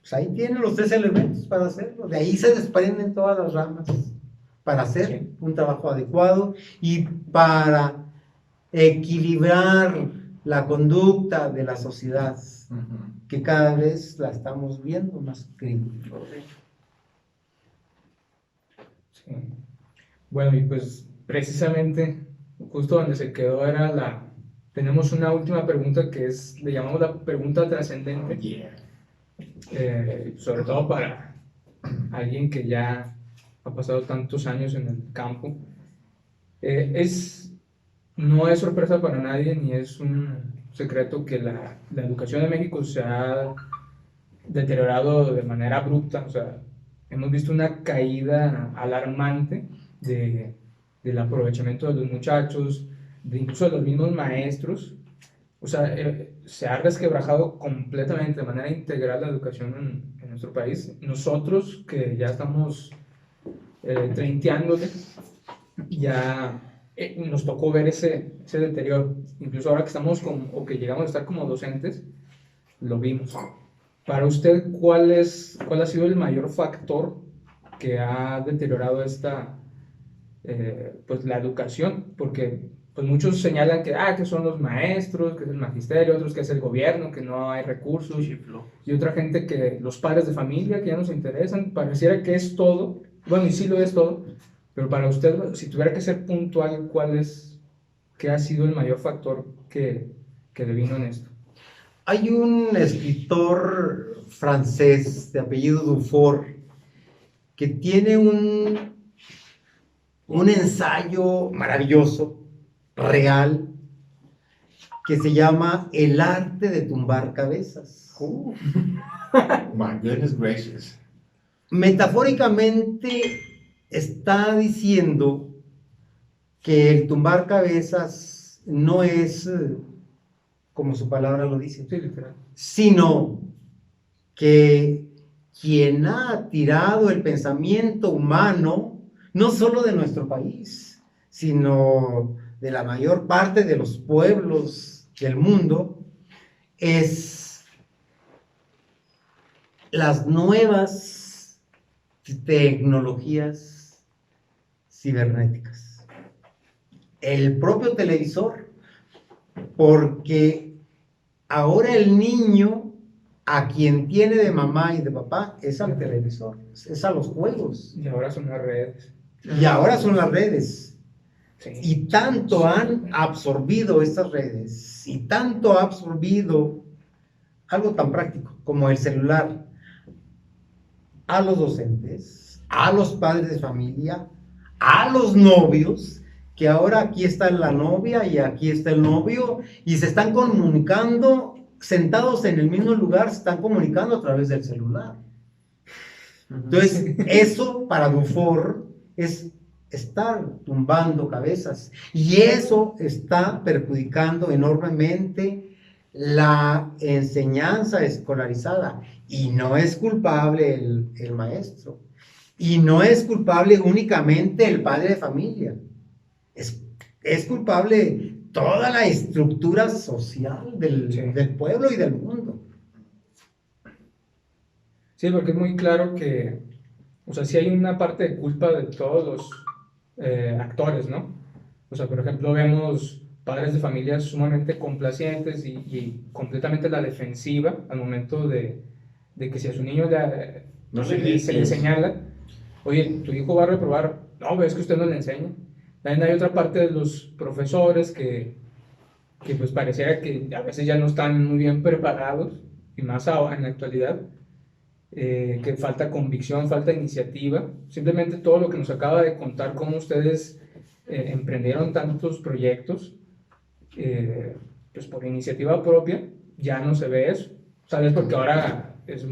pues ahí tiene los 3 elementos para hacerlo. De ahí se desprenden todas las ramas para hacer un trabajo adecuado y para equilibrar la conducta de la sociedad, que cada vez la estamos viendo más crítica. Sí. Bueno, y pues precisamente justo donde se quedó era tenemos una última pregunta que le llamamos la pregunta trascendente, sobre todo para alguien que ya ha pasado tantos años en el campo. No es sorpresa para nadie ni es un secreto que la educación en México se ha deteriorado de manera abrupta. O sea, hemos visto una caída alarmante del aprovechamiento de los muchachos, incluso de los mismos maestros. O sea, se ha resquebrajado completamente, de manera integral, la educación en nuestro país. Nosotros, que ya estamos treintañándole, ya nos tocó ver ese deterioro. Incluso ahora que estamos o que llegamos a estar como docentes, lo vimos. Para usted, ¿cuál ha sido el mayor factor que ha deteriorado pues la educación? Porque pues muchos señalan que son los maestros, que es el magisterio, otros que es el gobierno, que no hay recursos, y otra gente que los padres de familia que ya no se interesan. Pareciera que es todo, bueno, y sí lo es todo, pero para usted, si tuviera que ser puntual, ¿qué ha sido el mayor factor que devino en esto? Hay un escritor francés de apellido Dufour que tiene un ensayo maravilloso, real, que se llama El arte de tumbar cabezas. My goodness gracious. Metafóricamente está diciendo que el tumbar cabezas no es, como su palabra lo dice, Sí, literal. sino que quien ha tirado el pensamiento humano, no solo de nuestro país, sino de la mayor parte de los pueblos del mundo, es las nuevas tecnologías cibernéticas. El propio televisor, porque ahora el niño a quien tiene de mamá y de papá es al televisor, es a los juegos. Y ahora son las redes. Y ahora son las redes. Sí. Y tanto han absorbido estas redes, y tanto ha absorbido algo tan práctico como el celular a los docentes, a los padres de familia, a los novios, que ahora aquí está la novia y aquí está el novio, y se están comunicando, sentados en el mismo lugar, se están comunicando a través del celular. Entonces, eso para Dufour es estar tumbando cabezas, y eso está perjudicando enormemente la enseñanza escolarizada, y no es culpable el maestro, y no es culpable únicamente el padre de familia, es culpable toda la estructura social del pueblo y del mundo. Sí, porque es muy claro que, o sea, sí hay una parte de culpa de todos los actores, ¿no? O sea, por ejemplo, vemos padres de familias sumamente complacientes y completamente a la defensiva al momento de que si a su niño se le señala, oye, tu hijo va a reprobar, no, es que usted no le enseña. También hay otra parte de los profesores que pues pareciera que a veces ya no están muy bien preparados, y más ahora en la actualidad, que falta convicción, falta iniciativa. Simplemente todo lo que nos acaba de contar, cómo ustedes emprendieron tantos proyectos, pues por iniciativa propia, ya no se ve eso. ¿Sabes? Porque ahora es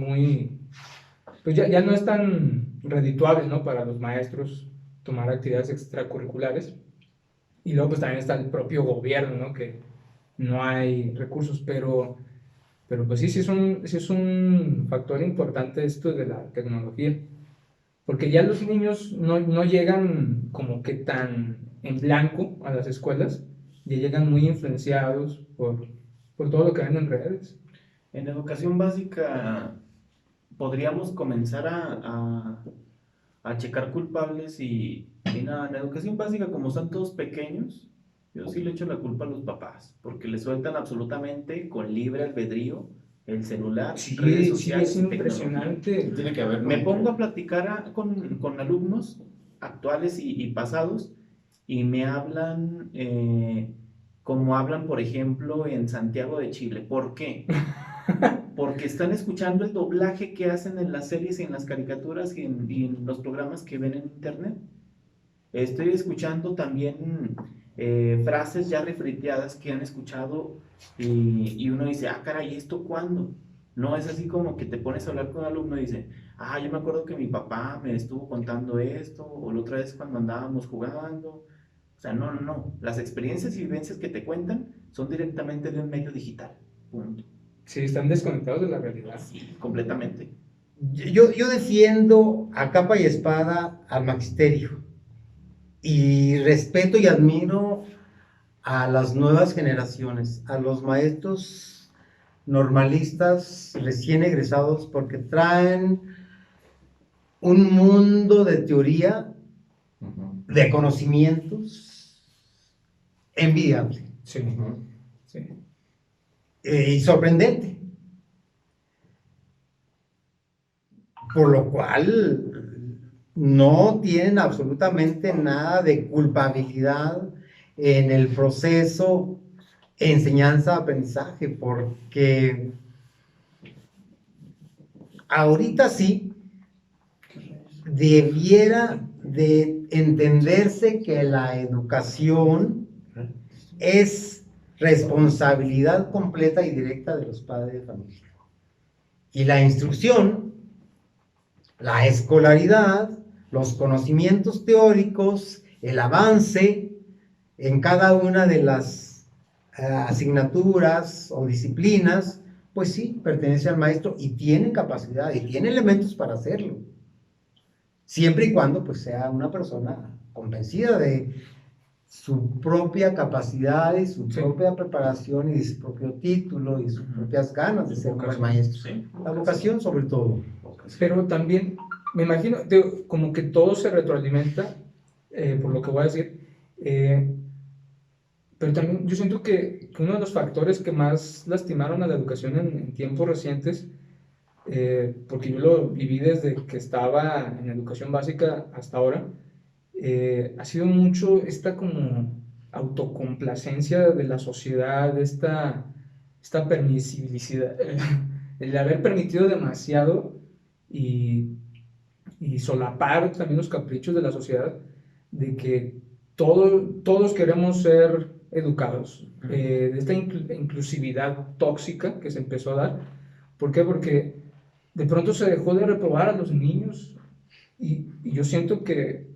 pues ya no es tan redituable, ¿no?, para los maestros tomar actividades extracurriculares. Y luego pues también está el propio gobierno, ¿no?, que no hay recursos, pero pues sí es un factor importante esto de la tecnología, porque ya los niños no llegan como que tan en blanco a las escuelas, ya llegan muy influenciados por todo lo que ven en redes. En educación básica podríamos comenzar a checar culpables y nada, en educación básica como están todos pequeños, yo sí le echo la culpa a los papás, porque le sueltan absolutamente con libre albedrío el celular, redes Sí, sociales es y tecnología. impresionante. Tiene que haber Me control. pongo a platicar con alumnos actuales y pasados y me hablan como hablan, por ejemplo, en Santiago de Chile. ¿Por qué? Porque están escuchando el doblaje que hacen en las series y en las caricaturas y en los programas que ven en internet. Estoy escuchando también frases ya refriteadas que han escuchado y uno dice, ah, caray, ¿esto cuándo? No es así como que te pones a hablar con un alumno y dice, ah, yo me acuerdo que mi papá me estuvo contando esto, o la otra vez cuando andábamos jugando. O sea, no, no, no. Las experiencias y vivencias que te cuentan son directamente de un medio digital. Punto. Sí, están desconectados de la realidad. Sí, completamente. Yo defiendo a capa y espada al magisterio y respeto y admiro a las nuevas generaciones, a los maestros normalistas recién egresados, porque traen un mundo de teoría, Ujú. de conocimientos envidiable Sí, Ujú. sí. y sorprendente. Por lo cual no tienen absolutamente nada de culpabilidad en el proceso enseñanza-aprendizaje, porque ahorita sí debiera de entenderse que la educación es responsabilidad completa y directa de los padres de familia. Y la instrucción, la escolaridad, los conocimientos teóricos, el avance en cada una de las asignaturas o disciplinas, pues sí, pertenece al maestro y tiene capacidad y tiene elementos para hacerlo. Siempre y cuando pues sea una persona convencida de su propia capacidad y su Sí. propia preparación y de su propio título y sus propias ganas de ser un buen maestro. Sí. La vocación sobre todo. Pero también, me imagino, como que todo se retroalimenta, por lo que voy a decir, pero también yo siento que uno de los factores que más lastimaron a la educación en tiempos recientes, porque yo lo viví desde que estaba en educación básica hasta ahora, ha sido mucho esta como autocomplacencia de la sociedad, esta permisibilidad, el haber permitido demasiado y solapar también los caprichos de la sociedad, de que todos queremos ser educados, de esta inclusividad tóxica que se empezó a dar. ¿Por qué? Porque de pronto se dejó de reprobar a los niños y yo siento que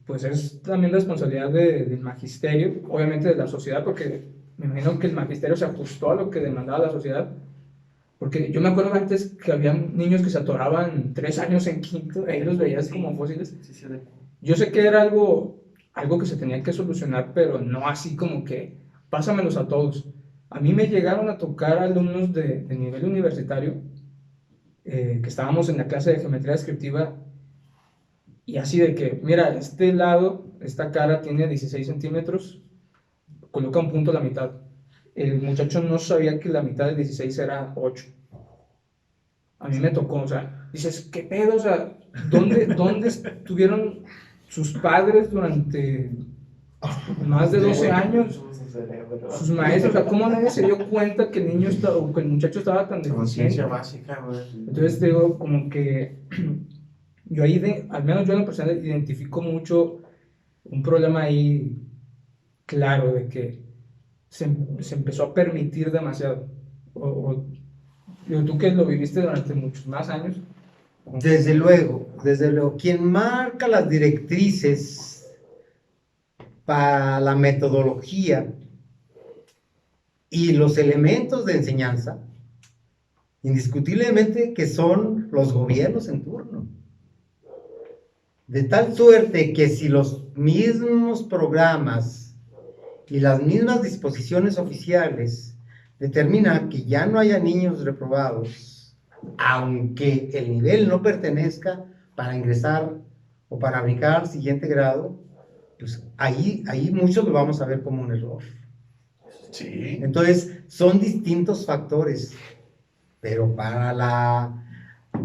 pues es también responsabilidad del magisterio, obviamente de la sociedad, porque me imagino que el magisterio se ajustó a lo que demandaba la sociedad. Porque yo me acuerdo antes que había niños que se atoraban 3 años en quinto, ahí los veías como fósiles. Sí, sí, de- Yo sé que era algo que se tenía que solucionar, pero no así como que pásamelos a todos. A mí me llegaron a tocar alumnos de nivel universitario, que estábamos en la clase de geometría descriptiva, y así de que, mira, este lado, esta cara tiene 16 centímetros, coloca un punto a la mitad. El muchacho no sabía que la mitad de 16 era 8. A mí me tocó, o sea, dices, ¿qué pedo? O sea, ¿dónde estuvieron sus padres durante más de 12 años? Sus maestros, o sea, ¿cómo nadie se dio cuenta que el niño estaba, o que el muchacho estaba tan Conciencia deficiente? básica, güey. Entonces digo, como que yo ahí, al menos yo en lo personal, identifico mucho un problema ahí claro de que se empezó a permitir demasiado. Digo, tú que lo viviste durante muchos más años. Desde luego, quien marca las directrices para la metodología y los elementos de enseñanza, indiscutiblemente que son los gobiernos en turno. De tal suerte que si los mismos programas y las mismas disposiciones oficiales determinan que ya no haya niños reprobados, aunque el nivel no pertenezca para ingresar o para brincar al siguiente grado, pues ahí muchos lo vamos a ver como un error. Sí. Entonces, son distintos factores, pero para la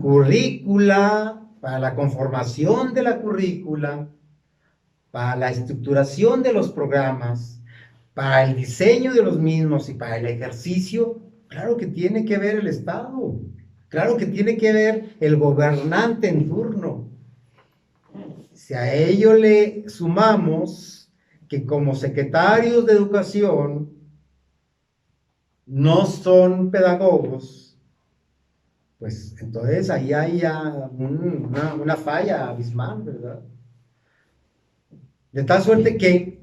currícula, para la conformación de la currícula, para la estructuración de los programas, para el diseño de los mismos y para el ejercicio, claro que tiene que ver el Estado, claro que tiene que ver el gobernante en turno. Si a ello le sumamos que como secretarios de educación no son pedagogos, pues entonces ahí hay ya una falla abismal, ¿verdad? De tal suerte que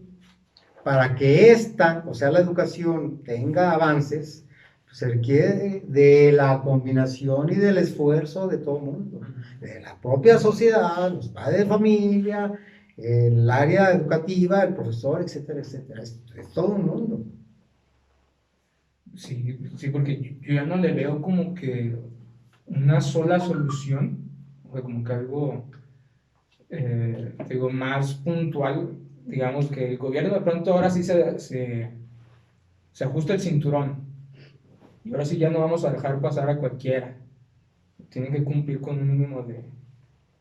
para que esta, o sea, la educación, tenga avances, pues se requiere de la combinación y del esfuerzo de todo el mundo, de la propia sociedad, los padres de familia, el área educativa, el profesor, etcétera, etcétera. Es todo un mundo. Sí, sí, porque yo ya no le veo como que una sola solución, o sea, como que algo, digo, más puntual, digamos que el gobierno de pronto ahora sí se ajusta el cinturón, y ahora sí ya no vamos a dejar pasar a cualquiera, tienen que cumplir con un mínimo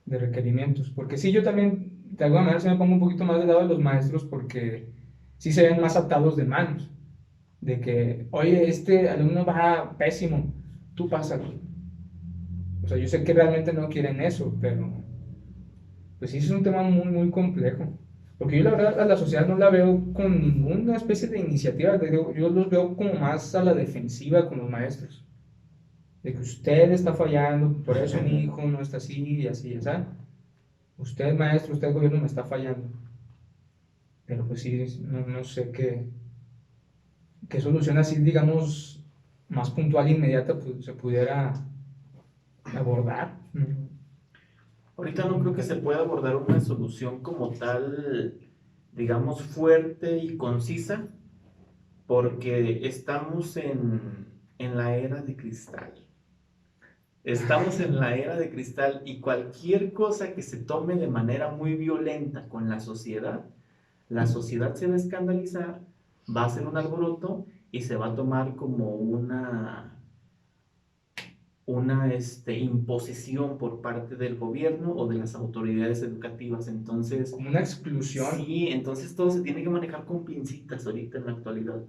de requerimientos, porque sí, yo también, de alguna manera, se me pongo un poquito más del lado de los maestros, porque sí se ven más atados de manos, de que, oye, este alumno va pésimo, tú pásalo. O sea, yo sé que realmente no quieren eso, pero pues sí es un tema muy, muy complejo. Porque yo la verdad a la sociedad no la veo con ninguna especie de iniciativa, yo los veo como más a la defensiva con los maestros. De que usted está fallando, por eso mi hijo no está así y así, ¿sabes? Usted maestro, usted gobierno me está fallando. Pero pues sí, no sé qué solución así, digamos, más puntual e inmediata pues, se pudiera abordar. Ahorita no creo que se pueda abordar una solución como tal, digamos, fuerte y concisa, porque estamos en la era de cristal. Estamos en la era de cristal y cualquier cosa que se tome de manera muy violenta con la sociedad se va a escandalizar, va a hacer un alboroto y se va a tomar como una imposición por parte del gobierno o de las autoridades educativas. Entonces, Como una exclusión. sí, entonces todo se tiene que manejar con pincitas ahorita en la actualidad.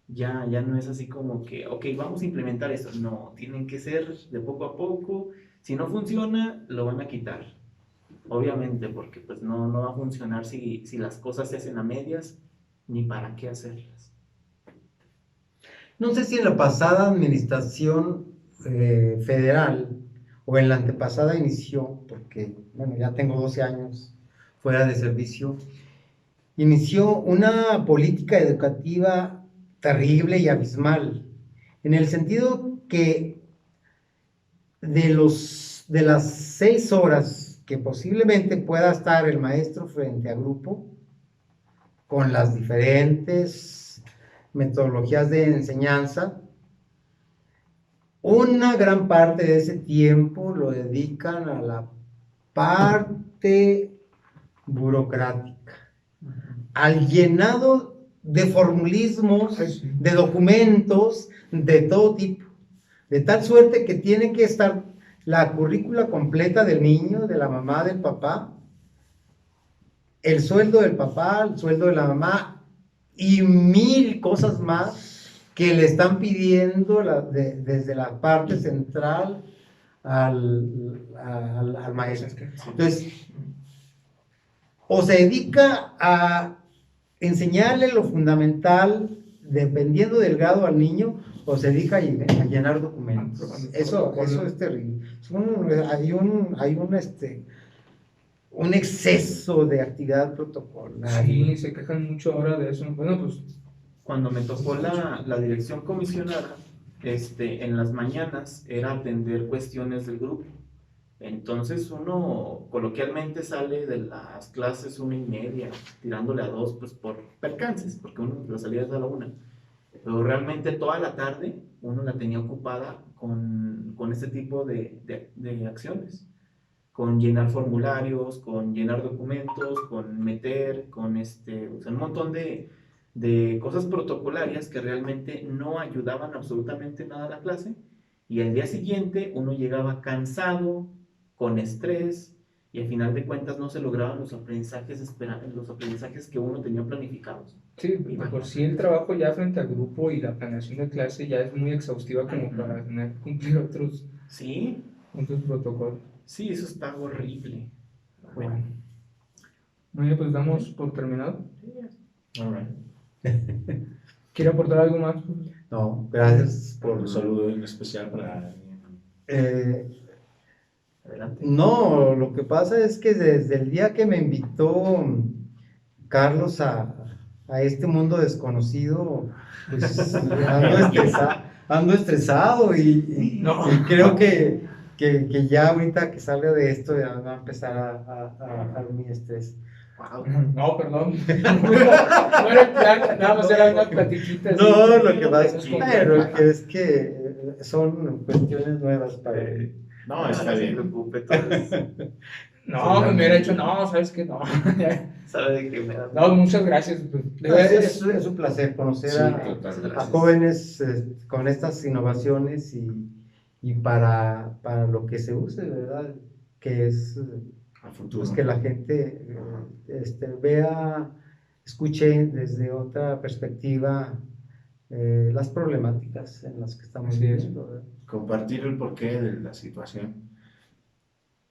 Ya no es así como que, ok, vamos a implementar eso. No, tienen que ser de poco a poco. Si no funciona, lo van a quitar. Obviamente, porque pues no va a funcionar si las cosas se hacen a medias, ni para qué hacerlas. No sé si en la pasada administración federal o en la antepasada inició, porque bueno, ya tengo 12 años fuera de servicio, inició una política educativa terrible y abismal, en el sentido que de las 6 horas que posiblemente pueda estar el maestro frente a grupo, con las diferentes metodologías de enseñanza, una gran parte de ese tiempo lo dedican a la parte burocrática, al llenado de formulismos, de documentos, de todo tipo, de tal suerte que tiene que estar la currícula completa del niño, de la mamá, del papá, el sueldo del papá, el sueldo de la mamá y 1000 cosas más que le están pidiendo desde la parte central al maestro. Entonces, o se dedica a enseñarle lo fundamental dependiendo del grado al niño, o se dedica a llenar documentos. Eso es terrible. Hay un exceso de actividad protocolaria. Sí, se quejan mucho ahora de eso. Bueno, pues Cuando me tocó la dirección comisionada, en las mañanas era atender cuestiones del grupo. Entonces uno coloquialmente sale de las clases 1:30, tirándole a 2, pues por percances, porque la salida es a la 1. Pero realmente toda la tarde uno la tenía ocupada con este tipo de acciones, con llenar formularios, con llenar documentos, con meter, o sea, un montón de cosas protocolarias que realmente no ayudaban absolutamente nada a la clase. Y al día siguiente uno llegaba cansado, con estrés, y al final de cuentas no se lograban los aprendizajes que uno tenía planificados. Sí, de por sí el trabajo ya frente al grupo y la planeación de clase ya es muy exhaustiva como para tener que cumplir otros Sí, protocolos. sí, eso está horrible. Bueno, muy bien, pues damos por terminado. ¿Quiere aportar algo más? No, gracias por Un saludo en especial para Adelante. No, lo que pasa es que desde el día que me invitó Carlos a este mundo desconocido, pues ando estresado y No. y creo que ya ahorita que salga de esto ya va a empezar a mi estrés. Wow. No, perdón. No era el plan, nada más era una platiquita. así. No, lo que pasa Sí. es que son cuestiones nuevas para mí. No, está No se bien. preocupe, entonces, No, me hubiera hecho, no, ¿sabes qué? No. sabe de qué me da. No, muchas gracias. Pues, de verdad, Es un placer conocer Sí, a totalmente. jóvenes con estas innovaciones y para lo que se use, ¿verdad? Que es A futuro. pues, que la gente vea, escuche desde otra perspectiva las problemáticas en las que estamos Así es. viviendo, ¿verdad? Compartir el porqué de la situación.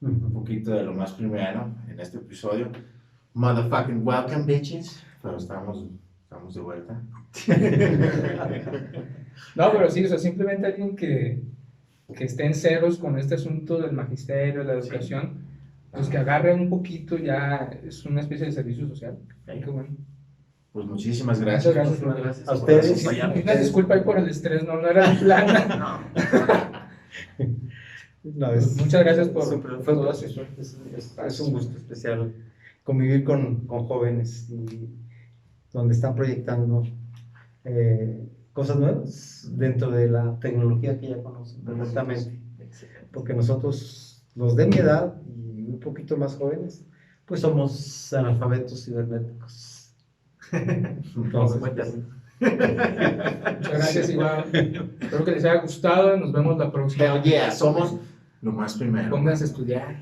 Un poquito de lo más primero en este episodio. Motherfucking welcome, bitches. Pero estamos de vuelta. No, pero sí, o sea, simplemente alguien que esté en ceros con este asunto del magisterio, de la educación, pues que agarre un poquito ya, es una especie de servicio social. Qué bueno. Pues muchísimas gracias. Muchas Muchas gracias A por ustedes. acompañarnos. Una disculpa ahí por el estrés, no era el plan. No, No, Muchas gracias por fue- todo eso. es un gusto especial convivir con jóvenes y donde están proyectando cosas nuevas dentro de la tecnología que ya conocen perfectamente. excelente. Porque nosotros, los de mi edad y un poquito más jóvenes, pues somos analfabetos cibernéticos. Entonces, Cuéntame. Muchas gracias, igual. Espero que les haya gustado. Nos vemos la próxima. Pero yeah, somos lo más primero. Pónganse a estudiar.